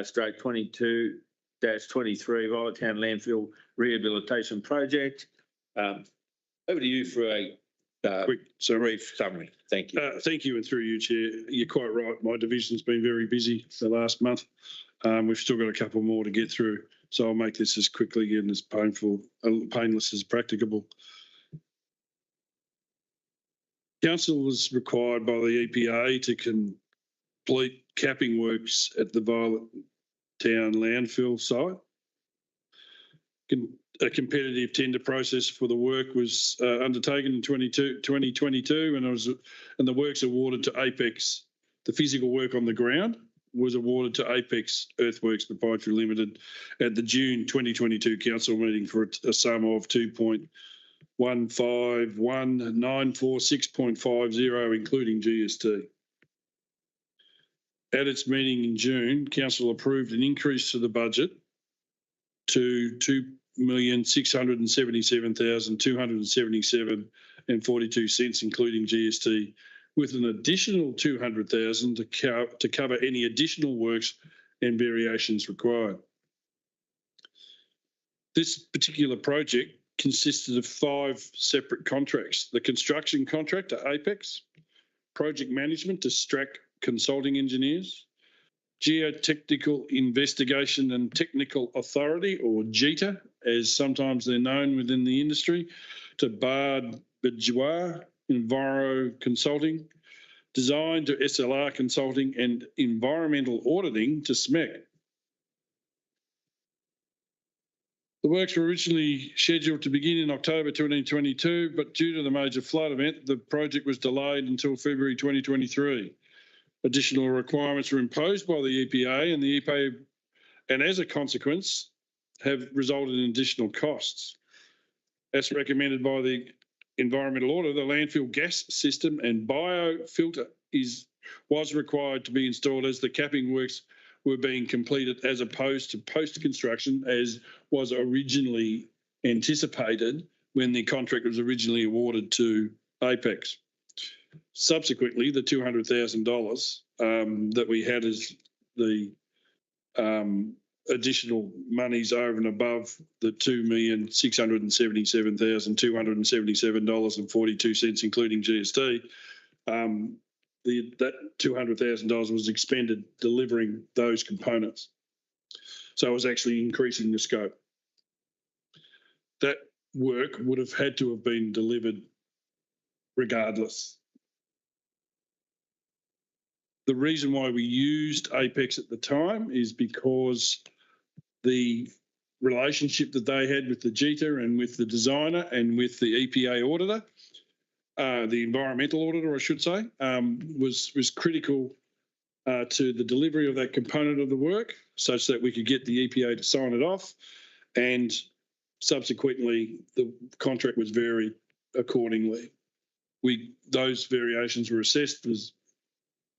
stroke 22 23, Violet Town Landfill Rehabilitation Project. Over to you for a Quick brief summary. Thank you. Thank you, and through you, Chair. You're quite right. My division's been very busy the last month. We've still got a couple more to get through, so I'll make this as quickly and as painless as practicable. Council was required by the EPA to complete capping works at the Violet Town landfill site. A competitive tender process for the work was undertaken in 2022, and the works awarded to Apex. The physical work on the ground was awarded to Apex Earthworks Proprietary Limited at the June 2022 council meeting for a sum of 2.151946.50, including GST. At its meeting in June, council approved an increase to the budget to $2,677,277.42, including GST, with an additional $200,000 to cover any additional works and variations required. This particular project consisted of 5 separate contracts: the construction contract to Apex, project management to Strack Consulting Engineers, Geotechnical Investigation and Technical Authority, or GETA, as sometimes they're known within the industry, to Strathbogie Enviro Consulting, design to SLR Consulting, and environmental auditing to SMEC. The works were originally scheduled to begin in October 2022, but due to the major flood event, the project was delayed until February 2023. Additional requirements were imposed by the EPA, and as a consequence, have resulted in additional costs. As recommended by the environmental auditor, the landfill gas system and biofilter was required to be installed as the capping works were being completed, as opposed to post-construction, as was originally anticipated when the contract was originally awarded to Apex. Subsequently, the $200,000 that we had as the additional monies over and above the $2,677,277.42, including GST, that $200,000 was expended delivering those components. So it was actually increasing the scope. That work would have had to have been delivered regardless. The reason why we used Apex at the time is because the relationship that they had with the GETA and with the designer and with the EPA auditor, the environmental auditor, I should say, was critical to the delivery of that component of the work, such that we could get the EPA to sign it off, and subsequently the contract was varied accordingly. Those variations were assessed as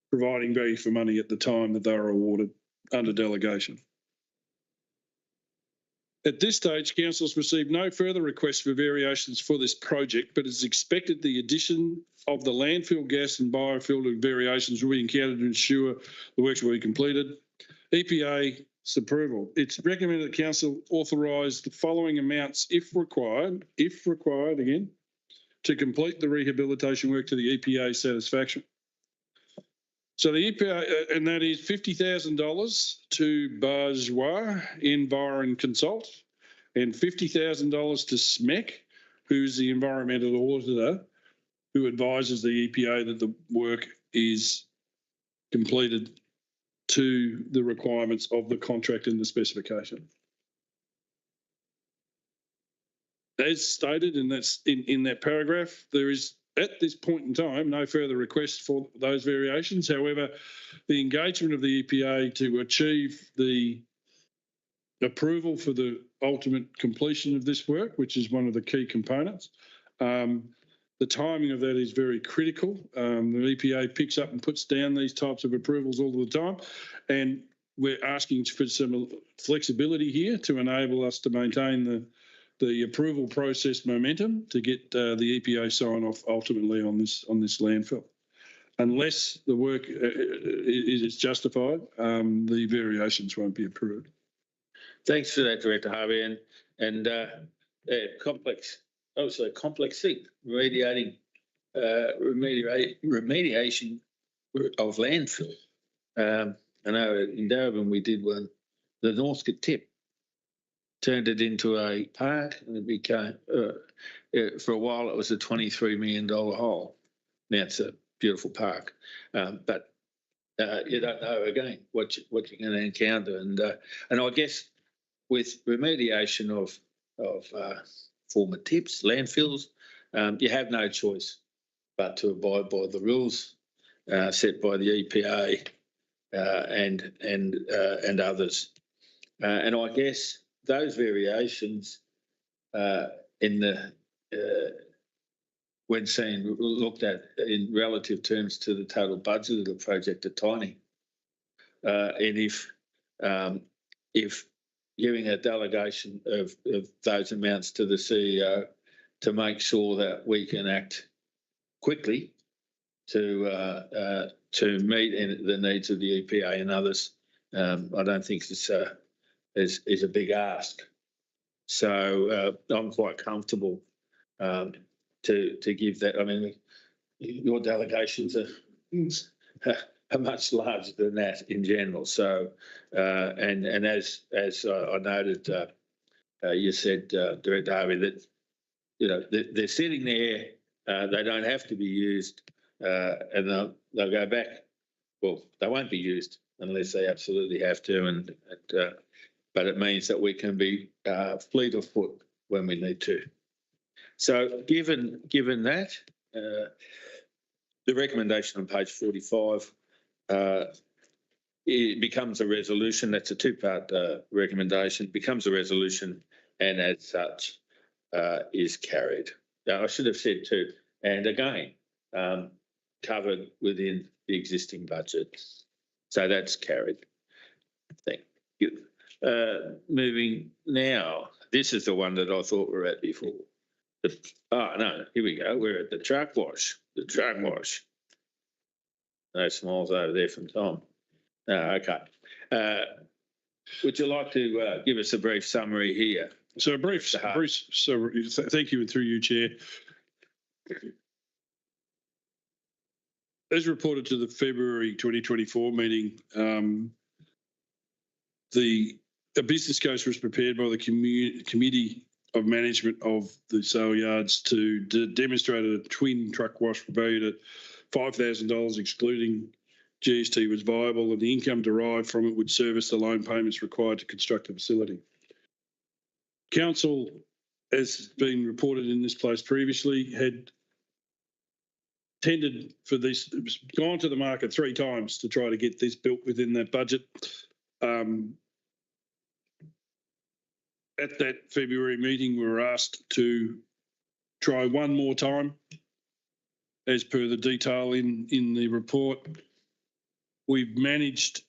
providing value for money at the time that they were awarded under delegation. At this stage, council has received no further requests for variations for this project, but is expected the addition of the landfill gas and biofilter variations will be encountered to ensure the works will be completed. EPA's approval. It's recommended that council authorise the following amounts, if required again, to complete the rehabilitation work to the EPA's satisfaction. So the EPA, and that is $50,000 to Strathbogie Enviro Consult, and $50,000 to SMEC, who's the environmental auditor who advises the EPA that the work is completed to the requirements of the contract and the specification. As stated, and that's in that paragraph, there is, at this point in time, no further requests for those variations. However, the engagement of the EPA to achieve the approval for the ultimate completion of this work, which is one of the key components, the timing of that is very critical. The EPA picks up and puts down these types of approvals all the time, and we're asking for some flexibility here to enable us to maintain the approval process momentum to get the EPA sign off ultimately on this landfill. Unless the work is justified, the variations won't be approved. Thanks for that, Director Harvey, and complex thing, remediation of landfill. I know in Darwin we did one, the Northcote Tip, turned it into a park, and it became, for a while it was a $23 million hole. Now it's a beautiful park, but you don't know again what you're going to encounter, and I guess with remediation of former tips, landfills, you have no choice but to abide by the rules set by the EPA and others, and I guess those variations in the when seen looked at in relative terms to the total budget of the project are tiny, and if giving a delegation of those amounts to the CEO to make sure that we can act quickly to meet the needs of the EPA and others, I don't think is a big ask. So I'm quite comfortable to give that. I mean, your delegations are much larger than that in general. So and as I noted, you said, Director Harvey, that they're sitting there. They don't have to be used, and they'll go back. Well, they won't be used unless they absolutely have to, but it means that we can be fleet of foot when we need to. So given that, the recommendation on page 45 it becomes a resolution. That's a two-part recommendation. Becomes a resolution, and as such is carried. Now, I should have said too, and again, covered within the existing budget. So that's carried. Thank you. Moving now, this is the one that I thought we were at before. No, here we go. We're at the truck wash. The truck wash. No smiles over there from Tom. Okay. Would you like to give us a brief summary here? So thank you, and through you, Chair. As reported to the February 2024 meeting, a business case was prepared by the Committee of Management of the sale yards to demonstrate a twin truck wash valued at $5,000 excluding GST was viable, and the income derived from it would service the loan payments required to construct the facility. Council, as been reported in this place previously, had tendered for this, gone to the market 3 times to try to get this built within that budget. At that February meeting, we were asked to try one more time, as per the detail in the report. We've managed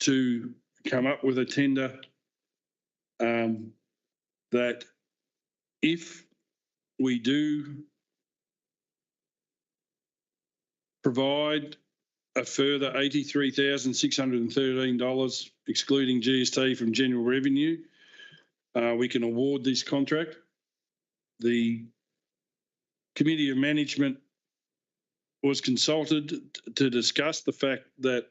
to come up with a tender that if we do provide a further $83,613 excluding GST from general revenue, we can award this contract. The Committee of Management was consulted to discuss the fact that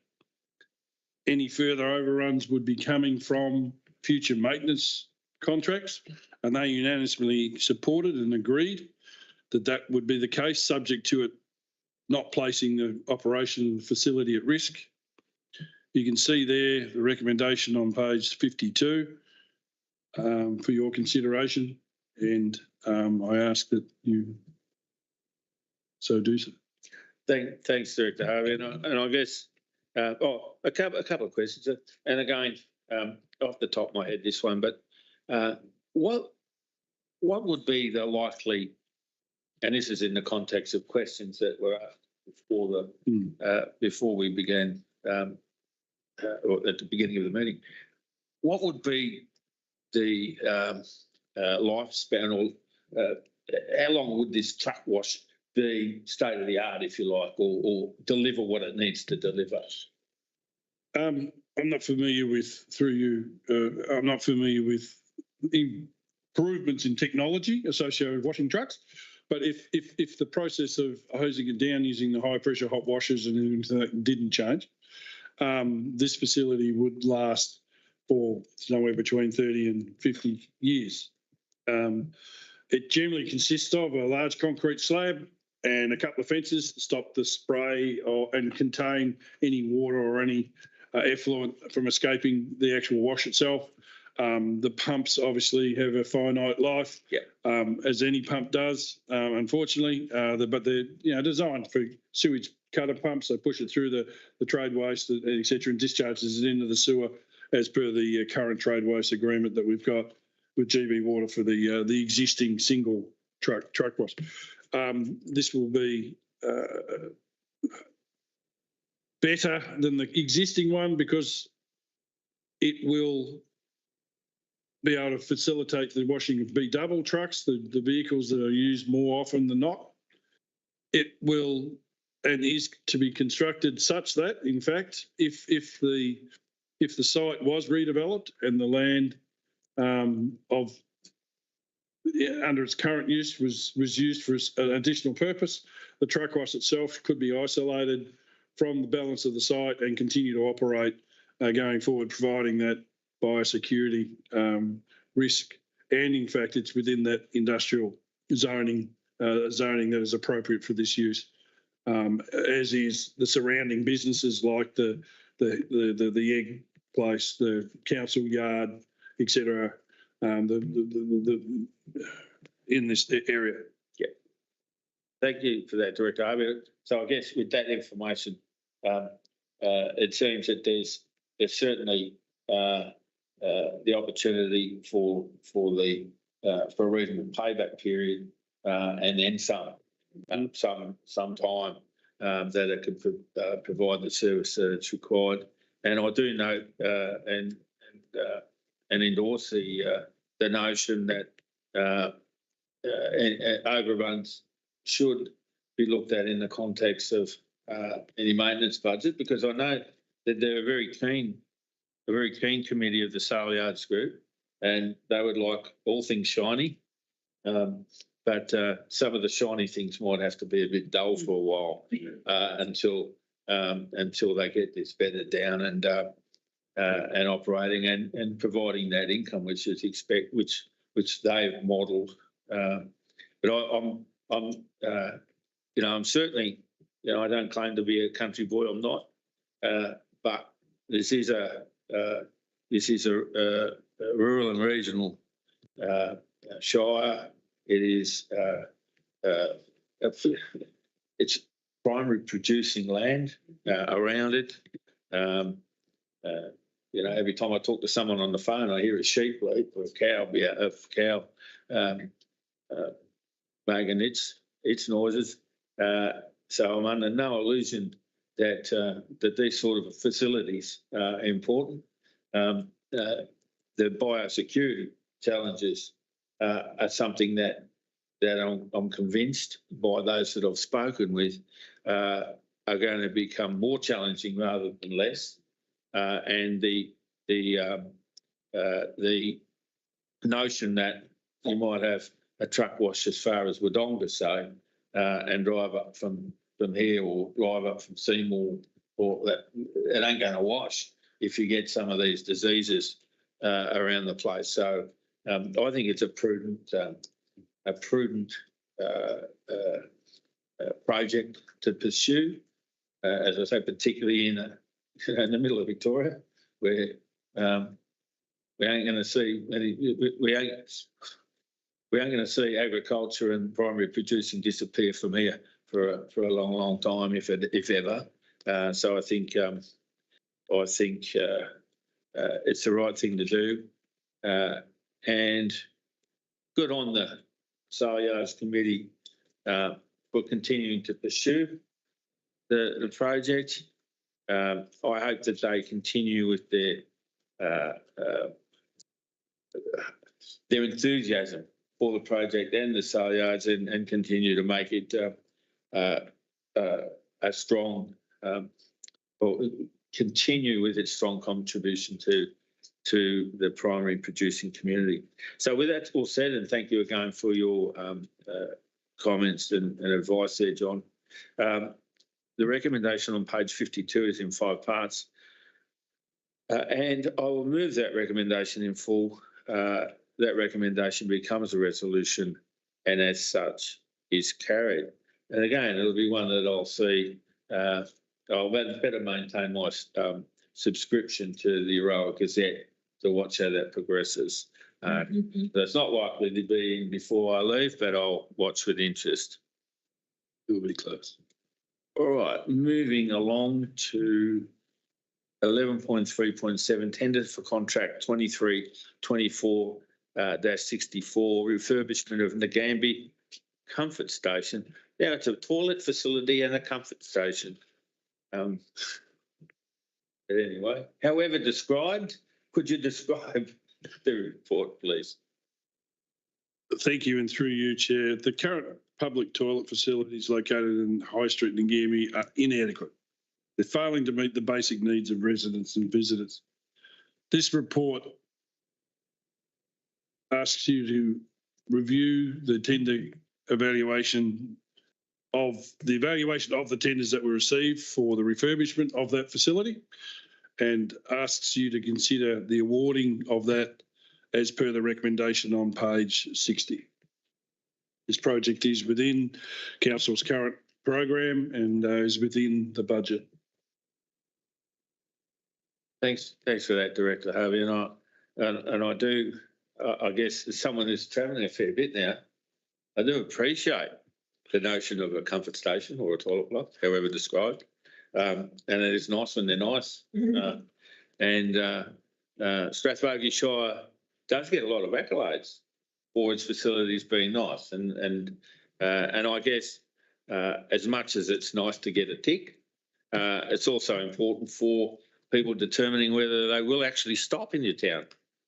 any further overruns would be coming from future maintenance contracts, and they unanimously supported and agreed that that would be the case, subject to it not placing the operation of the facility at risk. You can see there the recommendation on page 52 for your consideration, and I ask that you so do so. Thanks, Director Harvey, and I guess a couple of questions, and again, off the top of my head, this one, but what would be the likely and this is in the context of questions that were asked before we began, or at the beginning of the meeting. What would be the lifespan, or how long would this truck wash be state of the art, if you like, or deliver what it needs to deliver? I'm not familiar with, I'm not familiar with improvements in technology associated with washing trucks. But if the process of hosing it down using the high pressure hot washers and everything that didn't change, this facility would last for somewhere between 30 and 50 years. It generally consists of a large concrete slab and a couple of fences to stop the spray and contain any water or any effluent from escaping the actual wash itself. The pumps obviously have a finite life, as any pump does, unfortunately. But they're designed for sewage cutter pumps. They push it through the trade waste, etc., and discharges it into the sewer as per the current trade waste agreement that we've got with GB Water for the existing single truck wash. This will be better than the existing one because it will be able to facilitate the washing of B-double trucks, the vehicles that are used more often than not. It will and is to be constructed such that, in fact, if the site was redeveloped and the land under its current use was used for an additional purpose, the truck wash itself could be isolated from the balance of the site and continue to operate going forward, providing that biosecurity risk. And in fact, it's within that industrial zoning that is appropriate for this use, as is the surrounding businesses like the egg place, the council yard, etc. In this area. Yeah. Thank you for that, Director. So I guess with that information, it seems that there's certainly the opportunity for a reasonable payback period, and then some time that it could provide the service that it's required. And I do note and endorse the notion that overruns should be looked at in the context of any maintenance budget, because I know that they're a very keen committee of the Sale Yards Group, and they would like all things shiny. But some of the shiny things might have to be a bit dull for a while until they get this bedded down and operating and providing that income which they've modelled. But I'm certainly, I don't claim to be a country boy. I'm not. But this is a rural and regional shire. It is it's primary producing land around it. Every time I talk to someone on the phone, I hear a sheep bleat or a cow making its noises. So I'm under no illusion that these sort of facilities are important. The biosecurity challenges are something that I'm convinced by those that I've spoken with are going to become more challenging rather than less. And the notion that you might have a truck wash as far as Wodonga, say, and drive up from here or drive up from Seymour, or that it ain't going to wash if you get some of these diseases around the place. So I think it's a prudent project to pursue, as I say, particularly in the middle of Victoria, where we ain't going to see we ain't going to see agriculture and primary producing disappear from here for a long time, if ever. So I think it's the right thing to do, and good on the Sale Yards Committee for continuing to pursue the project. I hope that they continue with their enthusiasm for the project and the sale yards and continue to make it a strong, or continue with its strong contribution to the primary producing community. So with that all said, and thank you again for your comments and advice there, John. The recommendation on page 52 is in 5 parts, and I will move that recommendation in full. That recommendation becomes a resolution and as such is carried. And again, it'll be one that I'll see. I'll better maintain my subscription to the Aroa Gazette to watch how that progresses. That's not likely to be before I leave, but I'll watch with interest. It'll be close. All right, moving along to 11.3.7, tender for contract 2324-64, refurbishment of Nagambie Comfort Station. Now it's a toilet facility and a comfort station. But anyway, however described, could you describe the report, please? Thank you, and through you, Chair. The current public toilet facilities located in High Street, Nagambie, are inadequate. They're failing to meet the basic needs of residents and visitors. This report asks you to review the tender evaluation of the tenders that were received for the refurbishment of that facility, and asks you to consider the awarding of that as per the recommendation on page 60. This project is within Council's current program and is within the budget. Thanks for that, Director Harvey. And I do, I guess, as someone who's travelling a fair bit now, I do appreciate the notion of a comfort station or a toilet block, however described. And it is nice when they're nice. Strathbogie Shire does get a lot of accolades for its facilities being nice. And I guess as much as it's nice to get a tick, it's also important for people determining whether they will actually stop in your town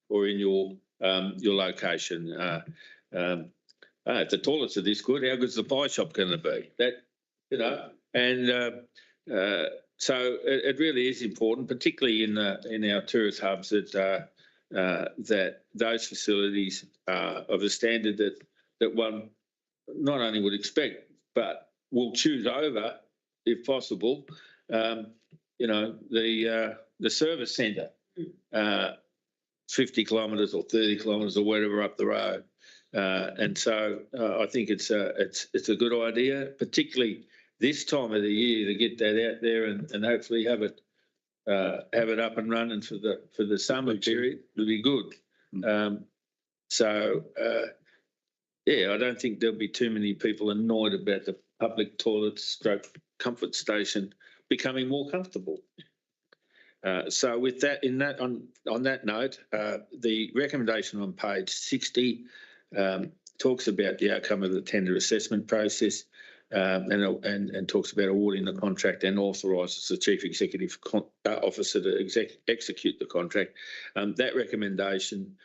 or in your location. If the toilets are this good, how good's the pie shop going to be? So it really is important, particularly in our tourist hubs, that those facilities are of a standard that one not only would expect but will choose over, if possible. The service centre, 50 kilometres or 30 kilometres or whatever up the road, and so I think it's a good idea, particularly this time of the year, to get that out there and hopefully have it up and running for the summer period. It'll be good. I don't think there'll be too many people annoyed about the public toilet stroke comfort station becoming more comfortable. So with that, on that note, the recommendation on page 60 talks about the outcome of the tender assessment process, and talks about awarding the contract and authorises the Chief Executive Officer to execute the contract. That recommendation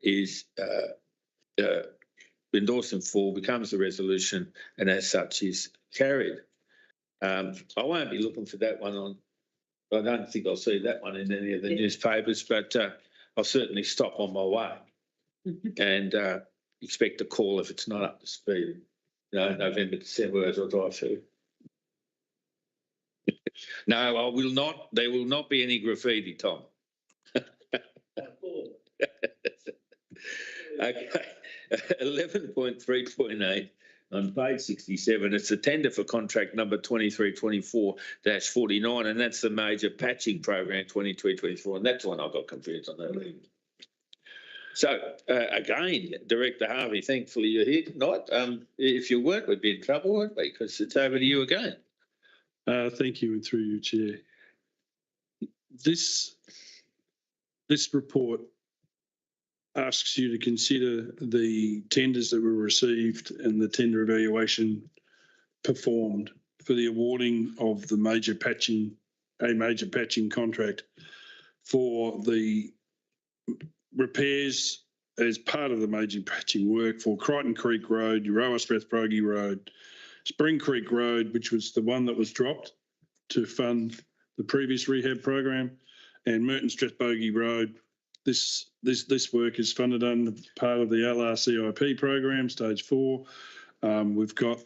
is endorsed in full, becomes the resolution, and as such is carried. I won't be looking for that one on. I don't think I'll see that one in any of the newspapers, but I'll certainly stop on my way and expect a call if it's not up to speed. November, December as I drive through. No, I will not. There will not be any graffiti, Tom. Okay. 11.3.8 on page 67. It's a tender for contract number 2324-49, and that's the major patching program 2324, and that's the one I got confused on that. So again, Director Harvey, thankfully you're here tonight. If you weren't, we'd be in trouble, wouldn't we? Because it's over to you again. Thank you, and through you, Chair. This report asks you to consider the tenders that were received and the tender evaluation performed for the awarding of the major patching contract for the repairs as part of the major patching work for Crichton Creek Road, Euroa Strathbogie Road, Spring Creek Road, which was the one that was dropped to fund the previous rehab program, and Merton Strathbogie Road. This work is funded under part of the LRCIP program, stage 4. We've got,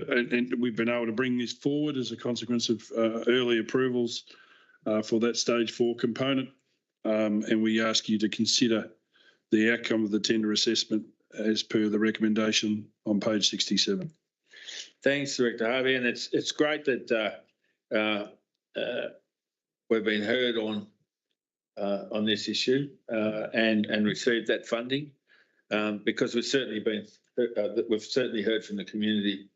and we've been able to bring this forward as a consequence of early approvals for that stage 4 component. And we ask you to consider the outcome of the tender assessment as per the recommendation on page 67. Thanks, Director Harvey, and it's great that we've been heard on this issue and received that funding, because we've certainly heard from the community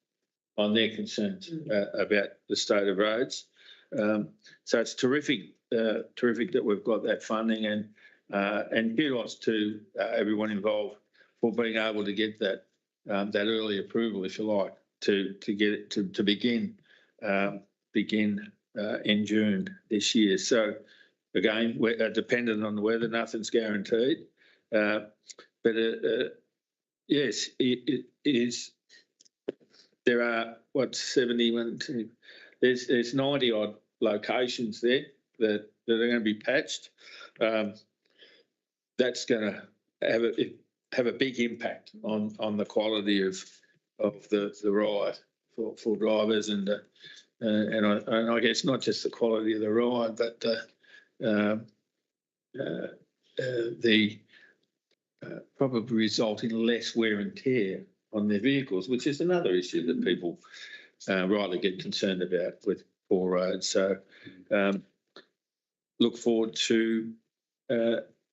on their concerns about the state of roads. So it's terrific that we've got that funding, and kudos to everyone involved for being able to get that early approval, if you like, to get it to begin in June this year. So again, we're dependent on the weather. Nothing's guaranteed, but yes, it is. There are 71. There's 90 odd locations there that are going to be patched. That's going to have a big impact on the quality of the ride for drivers, and I guess not just the quality of the ride, but the probably result in less wear and tear on their vehicles, which is another issue that people rightly get concerned about with poor roads. So look forward to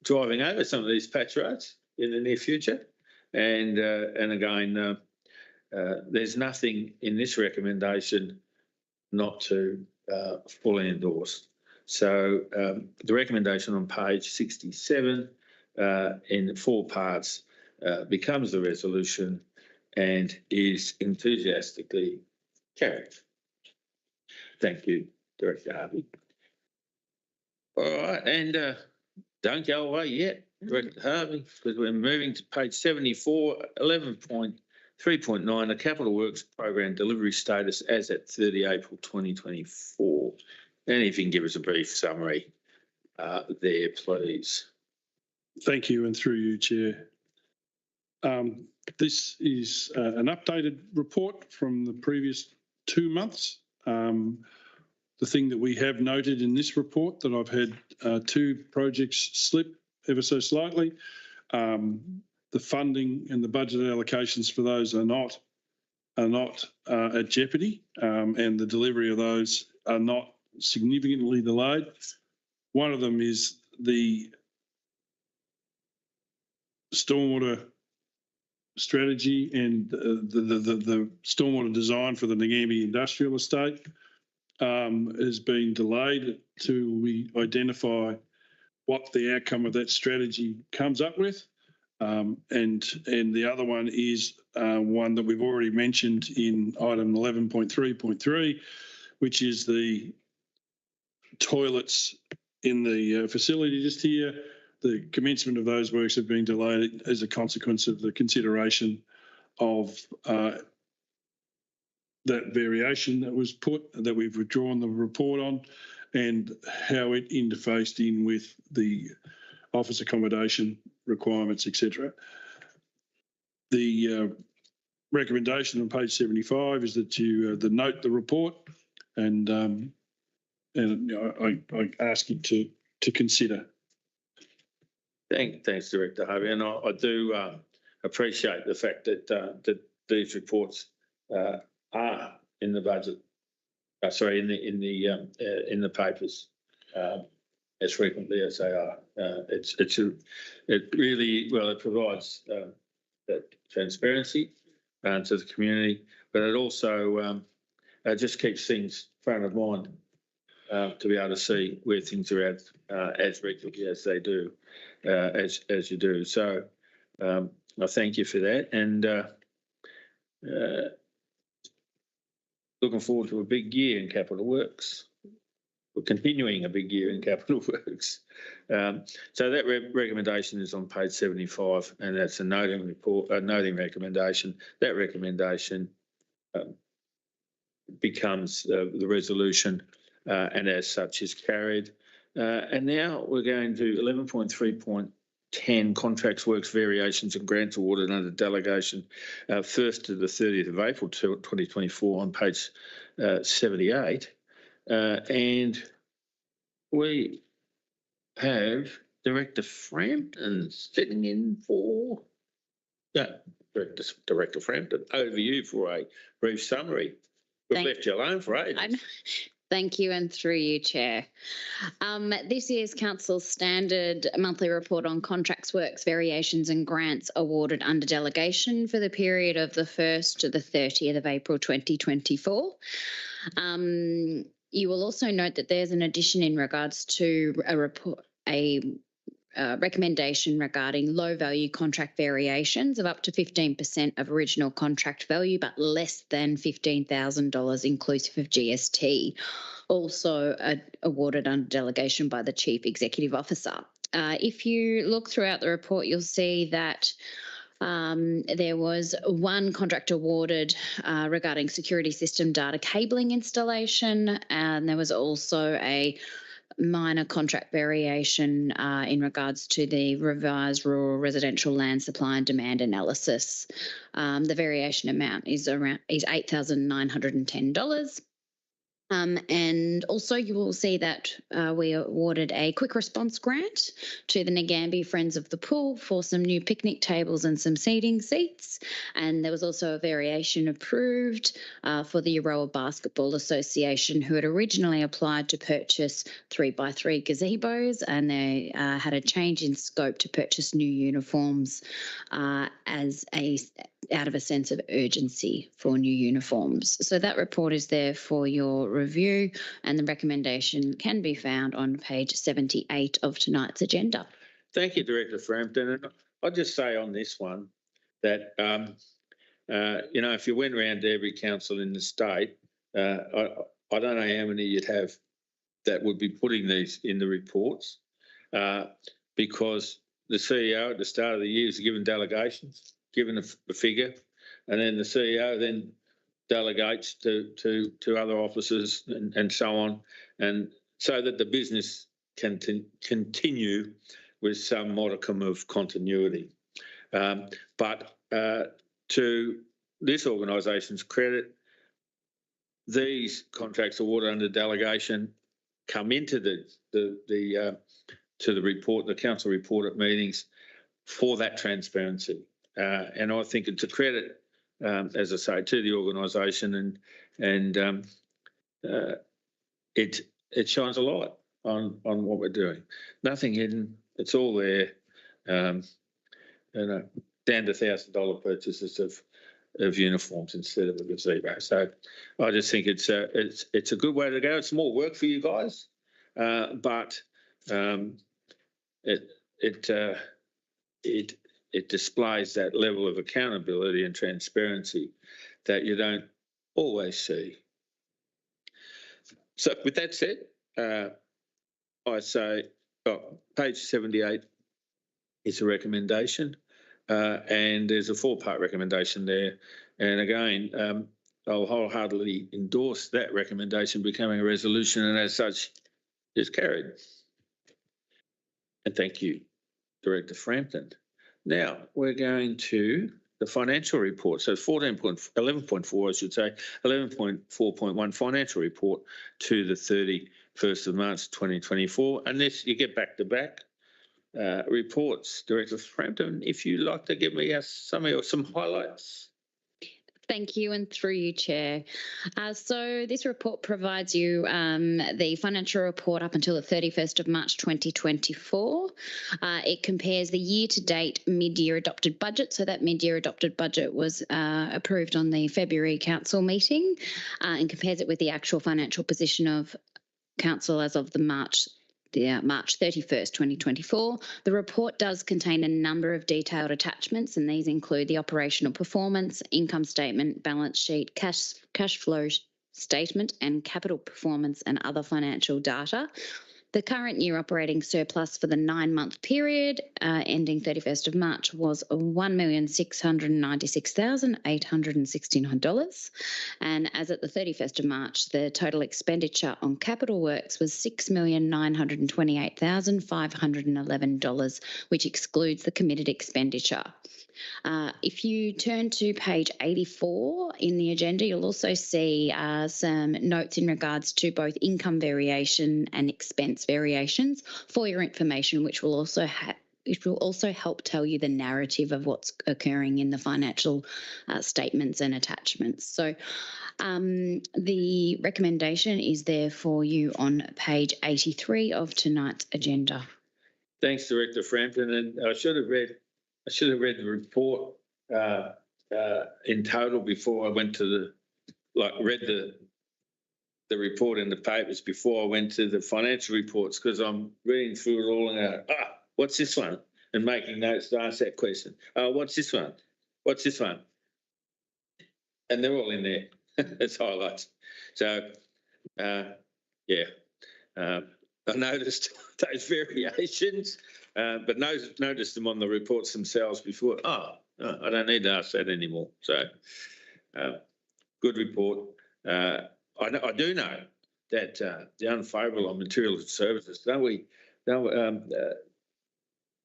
driving over some of these patch roads in the near future. And again, there's nothing in this recommendation not to fully endorse. So the recommendation on page 67 in 4 parts becomes the resolution and is enthusiastically carried. Thank you, Director Harvey. All right, and don't go away yet, Director Harvey, because we're moving to page 74, 11.3.9, the Capital Works Program delivery status as at 30 April 2024. And if you can give us a brief summary there, please. Thank you, and through you, Chair. This is an updated report from the previous 2 months. The thing that we have noted in this report that I've had 2 projects slip ever so slightly. The funding and the budget allocations for those are not at jeopardy, and the delivery of those are not significantly delayed. One of them is the stormwater strategy and the stormwater design for the Ngambia Industrial Estate has been delayed till we identify what the outcome of that strategy comes up with. And the other one is one that we've already mentioned in item 11.3.3, which is the toilets in the facility just here. The commencement of those works have been delayed as a consequence of the consideration of that variation that was put, that we've withdrawn the report on, and how it interfaced in with the office accommodation requirements, etc. The recommendation on page 75 is that you note the report, and I ask you to consider. Thanks, Director Harvey, and I do appreciate the fact that these reports are in the budget. In the papers as frequently as they are. It provides that transparency to the community, but it also just keeps things front of mind to be able to see where things are at as regularly as they do, as you do. So I thank you for that, and looking forward to a big year in capital works. We're continuing a big year in capital works. So that recommendation is on page 75, and that's a noting report, a noting recommendation. That recommendation becomes the resolution, and as such is carried. And now we're going to 11.3.10 contracts, works, variations and grants awarded under delegation 1st to the 30th of April 2024 on page 78. And we have Director Frampton sitting in for Director Frampton. Over to you for a brief summary. We've left you alone for ages. Thank you, and through you, Chair. This year's Council's standard monthly report on contracts, works, variations and grants awarded under delegation for the period of the 1st to the 30th of April 2024. You will also note that there's an addition in regards to a recommendation regarding low value contract variations of up to 15% of original contract value, but less than $15,000 inclusive of GST, also awarded under delegation by the Chief Executive Officer. If you look throughout the report, you'll see that there was one contract awarded regarding security system data cabling installation, and there was also a minor contract variation in regards to the revised rural residential land supply and demand analysis. The variation amount is $8,910. And also you will see that we awarded a quick response grant to the Nagambie Friends of the Pool for some new picnic tables and some seating seats. And there was also a variation approved for the Euroa Basketball Association, who had originally applied to purchase 3x3 gazebos, and they had a change in scope to purchase new uniforms out of a sense of urgency for new uniforms. So that report is there for your review, and the recommendation can be found on page 78 of tonight's agenda. Thank you, Director Frampton. And I'll just say on this one that, if you went around to every council in the state, I don't know how many you'd have that would be putting these in the reports, because the CEO at the start of the year is given delegations, given a figure, and then the CEO then delegates to other officers and so on, and so that the business can continue with some modicum of continuity. But to this organisation's credit, these contracts awarded under delegation come into the report, the council report at meetings, for that transparency. And I think it's a credit, as I say, to the organisation, and it shines a light on what we're doing. Nothing hidden; it's all there. Down to $1,000 purchases of uniforms instead of a gazebo. So I just think it's a good way to go. It's more work for you guys, but it displays that level of accountability and transparency that you don't always see. So with that said, I say page 78 is a recommendation, and there's a 4-part recommendation there. And again, I'll wholeheartedly endorse that recommendation becoming a resolution, and as such is carried. And thank you, Director Frampton. Now we're going to the financial report. So 11.4, I should say, 11.4.1 financial report to the 31st of March 2024. Unless you get back-to-back reports, Director Frampton, if you'd like to give me some highlights. Thank you, and through you, Chair. So this report provides you the financial report up until the 31st of March 2024. It compares the year-to-date mid-year adopted budget. So that mid-year adopted budget was approved on the February council meeting, and compares it with the actual financial position of Council as of March 31st, 2024. The report does contain a number of detailed attachments, and these include the operational performance, income statement, balance sheet, cash flow statement, and capital performance and other financial data. The current year operating surplus for the 9-month period ending 31st of March was $1,696,869. And as at the 31st of March, the total expenditure on capital works was $6,928,511, which excludes the committed expenditure. If you turn to page 84 in the agenda, you'll also see some notes in regards to both income variation and expense variations for your information, which will also help tell you the narrative of what's occurring in the financial statements and attachments. So the recommendation is there for you on page 83 of tonight's agenda. Thanks, Director Frampton. And I should have read the report in total before I went to read the report in the papers before I went to the financial reports, because I'm reading through it all and going, what's this one? And making notes to ask that question. What's this one? What's this one? And they're all in there as highlights. So, I noticed those variations, but noticed them on the reports themselves before. I don't need to ask that anymore. So, good report. I do know that the unfavourable on materials and services,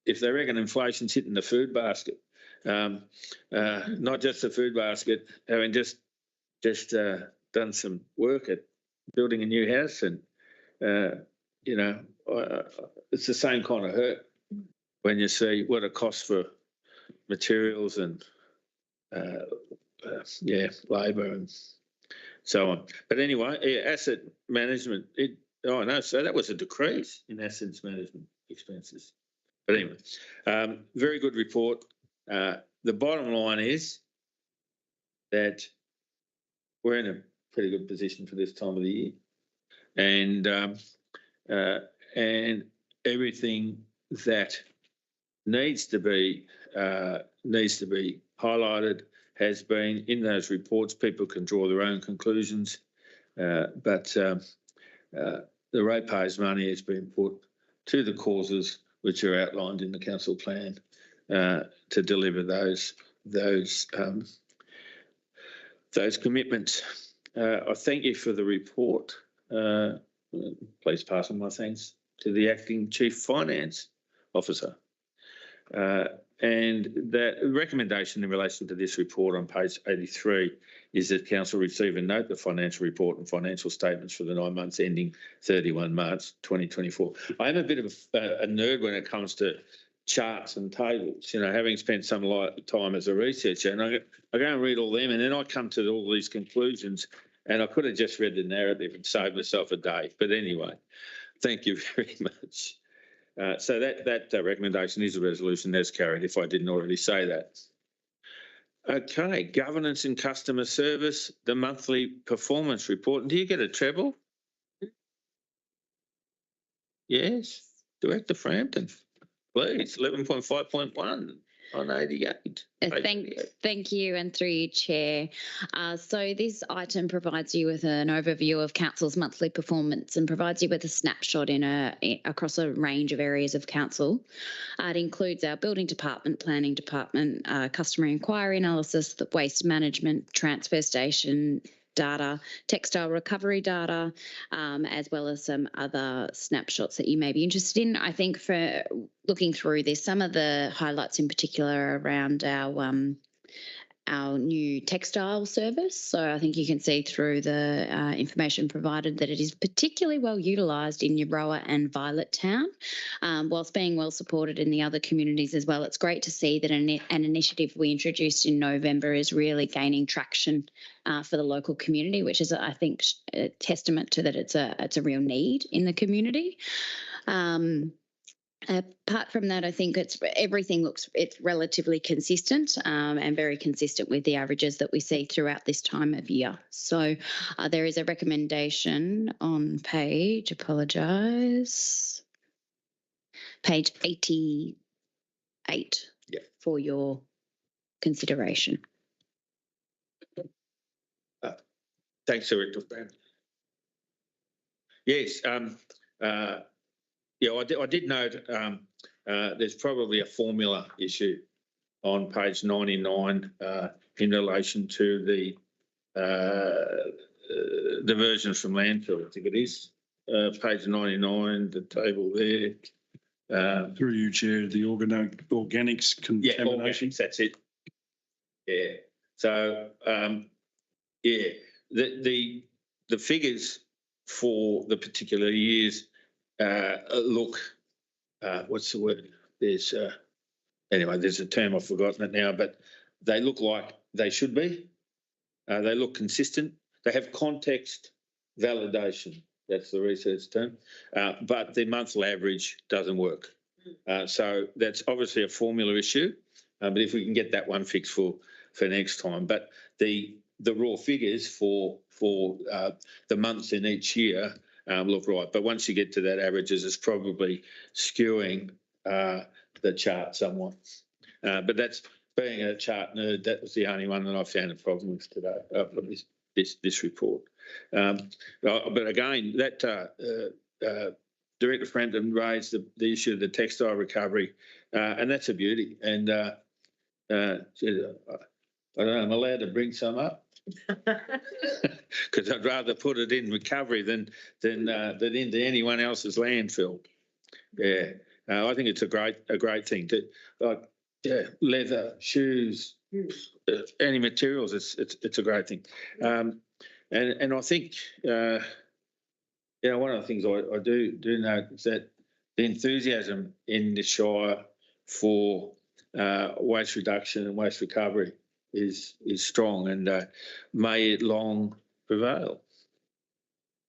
if they reckon inflation's hitting the food basket, not just the food basket, having just done some work at building a new house, and it's the same kind of hurt when you see what it costs for materials and labour and so on. But anyway, asset management. So that was a decrease in assets management expenses. But anyway, very good report. The bottom line is that we're in a pretty good position for this time of the year, and everything that needs to be highlighted has been in those reports. People can draw their own conclusions, but the ratepayers' money has been put to the causes which are outlined in the council plan to deliver those commitments. I thank you for the report. Please pass on my thanks to the Acting Chief Finance Officer. And that recommendation in relation to this report on page 83 is that Council receive and note the financial report and financial statements for the 9 months ending 31 March 2024. I am a bit of a nerd when it comes to charts and tables, having spent some time as a researcher, and I go and read all them, and then I come to all these conclusions, and I could have just read the narrative and saved myself a day. But anyway, thank you very much. So that recommendation is a resolution as carried, if I didn't already say that. Okay, governance and customer service, the monthly performance report. And do you get a treble? Yes, Director Frampton, please, 11.5.1 on 88. Thank you, and through you, Chair. So this item provides you with an overview of Council's monthly performance and provides you with a snapshot across a range of areas of Council. It includes our building department, planning department, customer inquiry analysis, the waste management, transfer station data, textile recovery data, as well as some other snapshots that you may be interested in. I think for looking through this, some of the highlights in particular around our new textile service. So I think you can see through the information provided that it is particularly well utilised in Euroa and Violet Town, whilst being well supported in the other communities as well. It's great to see that an initiative we introduced in November is really gaining traction for the local community, which is, I think, a testament to that it's a real need in the community. Apart from that, I think it's relatively consistent and very consistent with the averages that we see throughout this time of year. So there is a recommendation on page 88 for your consideration. Thanks, Director. Yes, yeah, I did note there's probably a formula issue on page 99 in relation to the diversions from landfill. I think it is page 99, the table there. Through you, Chair, the organics contamination. Yeah, organics, that's it. Yeah. So, yeah, the figures for the particular years look, what's the word? There's anyway, there's a term, I've forgotten it now, but they look like they should be. They look consistent. They have context validation. That's the research term. But the monthly average doesn't work. So that's obviously a formula issue. But if we can get that one fixed for next time. But the raw figures for the months in each year look right. But once you get to that averages, it's probably skewing the chart somewhat. But that's, being a chart nerd, that was the only one that I found a problem with today, this report. But again, that Director Frampton raised the issue of the textile recovery, and that's a beauty. And I don't know, I'm allowed to bring some up because I'd rather put it in recovery than into anyone else's landfill. Yeah, I think it's a great thing to yeah, leather, shoes, any materials. It's a great thing, and I think one of the things I do note is that the enthusiasm in the Shire for waste reduction and waste recovery is strong, and may it long prevail.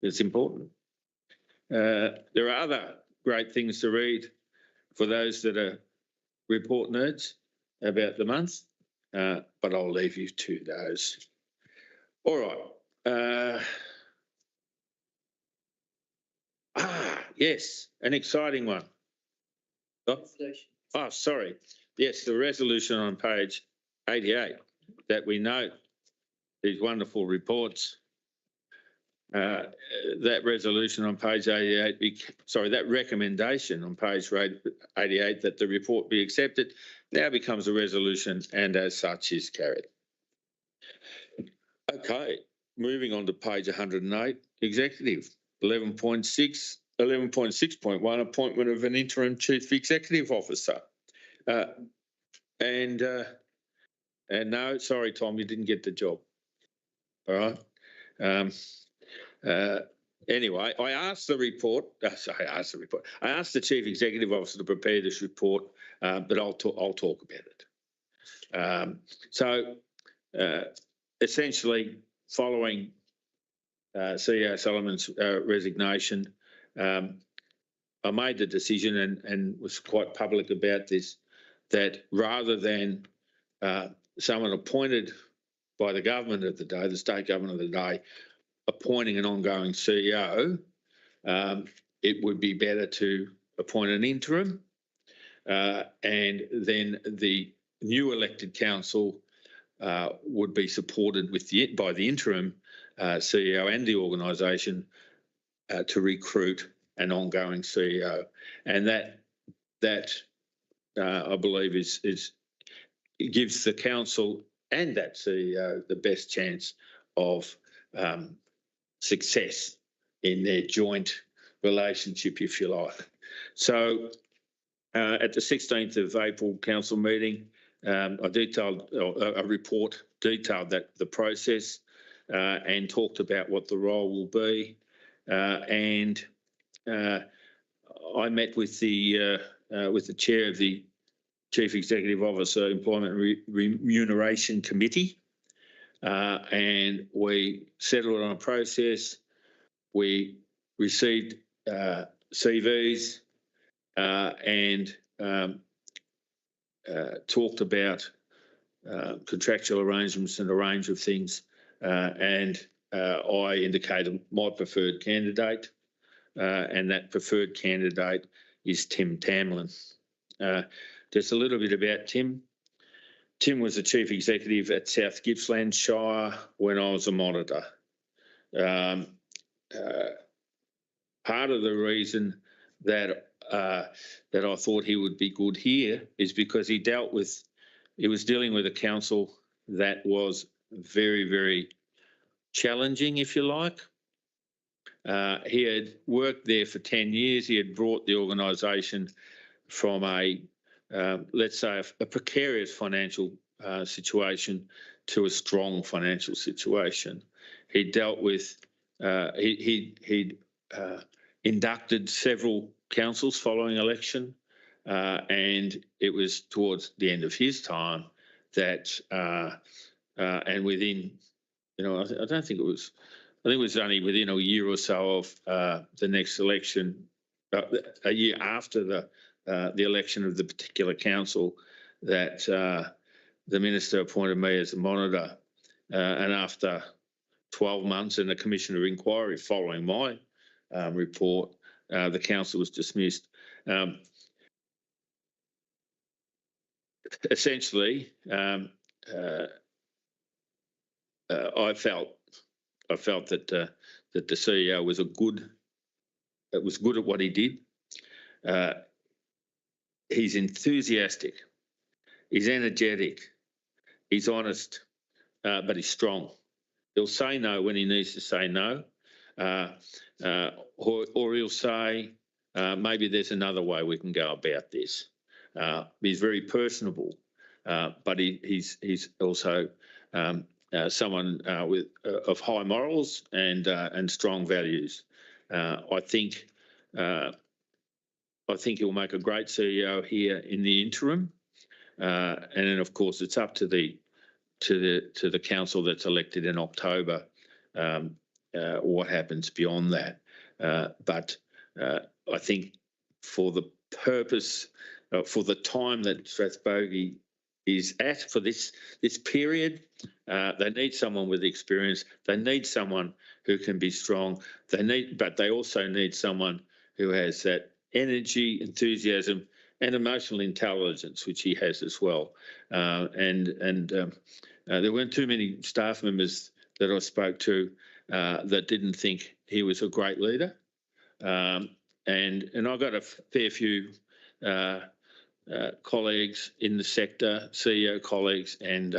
It's important. There are other great things to read for those that are report nerds about the month, but I'll leave you to those. All right. Yes, an exciting one. Oh, sorry. Yes, the resolution on page 88 that we note these wonderful reports. That resolution on page 88, that recommendation on page 88 that the report be accepted now becomes a resolution and as such is carried. Okay, moving on to page 108, executive, 11.6.1, appointment of an interim chief executive officer. And no, sorry, Tom, you didn't get the job. All right. Anyway, I asked the chief executive officer to prepare this report, but I'll talk about it. Essentially, following CEO Solomon's resignation, I made the decision and was quite public about this, that rather than someone appointed by the government of the day, the state government of the day, appointing an ongoing CEO, it would be better to appoint an interim, and then the new elected council would be supported by the interim CEO and the organisation to recruit an ongoing CEO, and that I believe it gives the council and that CEO the best chance of success in their joint relationship, if you like. So at the 16th of April council meeting, I detailed a report detailed the process and talked about what the role will be, and I met with the chair of the Chief Executive Officer Employment Remuneration Committee, and we settled on a process. We received CVs, and talked about contractual arrangements and a range of things, and I indicated my preferred candidate, and that preferred candidate is Tim Tamlin. Just a little bit about Tim. Tim was the Chief Executive at South Gippsland Shire when I was a monitor. Part of the reason that that I thought he would be good here is because he was dealing with a council that was very, very challenging, if you like. He had worked there for 10 years. He had brought the organisation from let's say, a precarious financial situation to a strong financial situation. He dealt with, he'd inducted several councils following election, and it was towards the end of his time that, and within, I don't think it was, I think it was only within a year or so of the next election, a year after the election of the particular council, that the minister appointed me as a monitor, and after 12 months and a commission of inquiry following my report, the council was dismissed. Essentially, I felt that the CEO was good at what he did. He's enthusiastic, he's energetic, he's honest, but he's strong. He'll say no when he needs to say no, or he'll say, maybe there's another way we can go about this. He's very personable, but he's also someone of high morals and strong values. I think he'll make a great CEO here in the interim, and then of course it's up to the council that's elected in October what happens beyond that. But I think for the purpose, for the time that Strathbogie is at for this period, they need someone with experience. They need someone who can be strong. But they also need someone who has that energy, enthusiasm, and emotional intelligence, which he has as well. There weren't too many staff members that I spoke to that didn't think he was a great leader. And I got a fair few colleagues in the sector, CEO colleagues and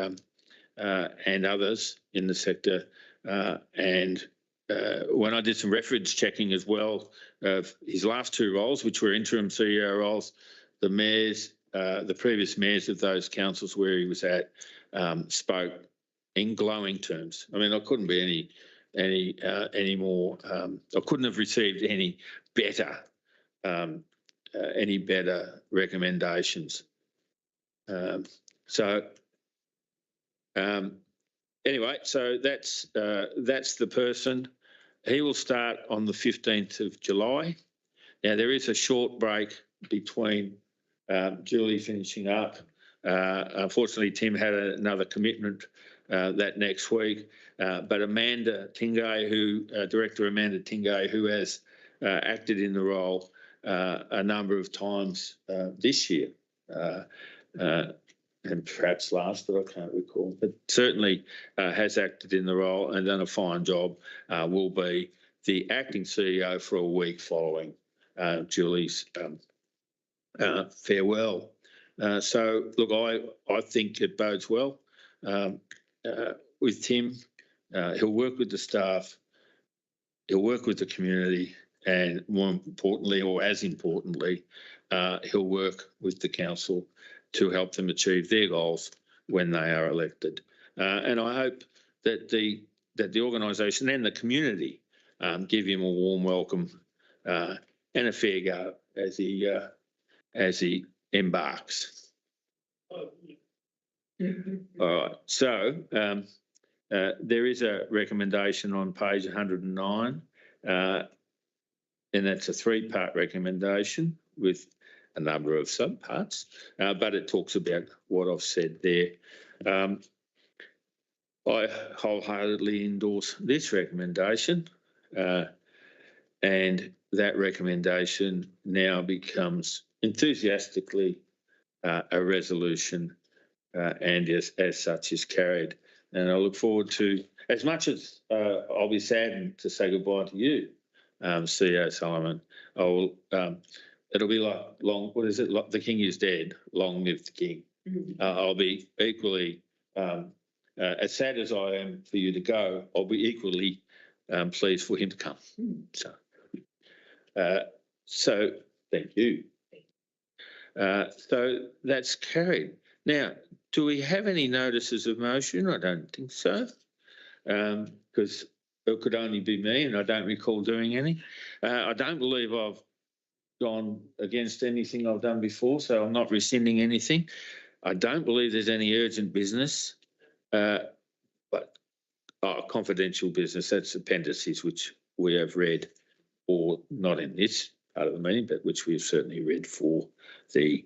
others in the sector. When I did some reference checking as well of his last two roles, which were interim CEO roles, the mayors, the previous mayors of those councils where he was at, spoke in glowing terms. I mean, I couldn't be any more. I couldn't have received any better recommendations. Anyway, so that's the person. He will start on the 15th of July. Now, there is a short break between Julie finishing up. Unfortunately, Tim had another commitment that next week. But Amanda Tingay, Director Amanda Tingay, who has acted in the role a number of times this year, and perhaps last, but I can't recall, but certainly has acted in the role and done a fine job, will be the acting CEO for a week following Julie's farewell. So, look, I think it bodes well with Tim. He'll work with the staff, he'll work with the community, and more importantly, or as importantly, he'll work with the council to help them achieve their goals when they are elected. And I hope that the organisation and the community give him a warm welcome and a fair go as he embarks. All right. So there is a recommendation on page 109, and that's a three-part recommendation with a number of subparts, but it talks about what I've said there. I wholeheartedly endorse this recommendation, and that recommendation now becomes enthusiastically a resolution, and as such is carried. And I look forward to, as much as I'll be saddened to say goodbye to you, CEO Simon, I will. It'll be like long. What is it? Like the king is dead. Long live the king. I'll be equally as sad as I am for you to go. I'll be equally pleased for him to come. So thank you. So that's carried. Now, do we have any notices of motion? I don't think so, because it could only be me, and I don't recall doing any. I don't believe I've gone against anything I've done before, so I'm not rescinding anything. I don't believe there's any urgent business, but confidential business, that's appendices which we have read, or not in this part of the meeting, but which we have certainly read for the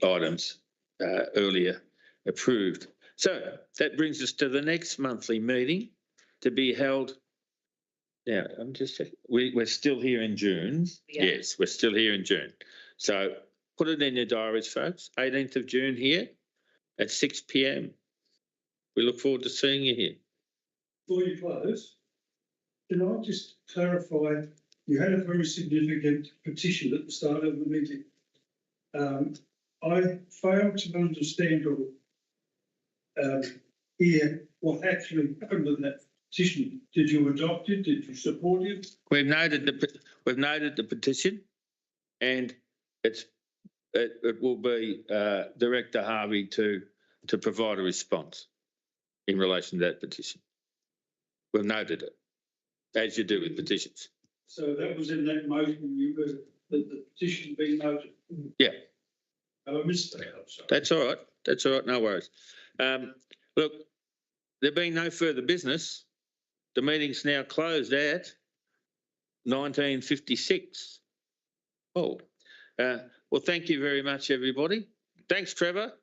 items earlier approved. So that brings us to the next monthly meeting to be held. Now, I'm just checking. We're still here in June. Yeah. Yes, we're still here in June. So put it in your diaries, folks. 18th of June here at 6 p.m. We look forward to seeing you here. Before you close, can I just clarify, you had a very significant petition at the start of the meeting. I failed to understand or hear what actually happened with that petition. Did you adopt it? Did you support it? We've noted the petition, and it will be Director Harvey to provide a response in relation to that petition. We've noted it, as you do with petitions. So that was in that motion, you were, the petition being noted? Yeah. Oh, I missed that. I'm sorry. That's all right. That's all right. No worries. Look, there being no further business, the meeting's now closed at 19:56. Oh, well, thank you very much, everybody. Thanks, Trevor.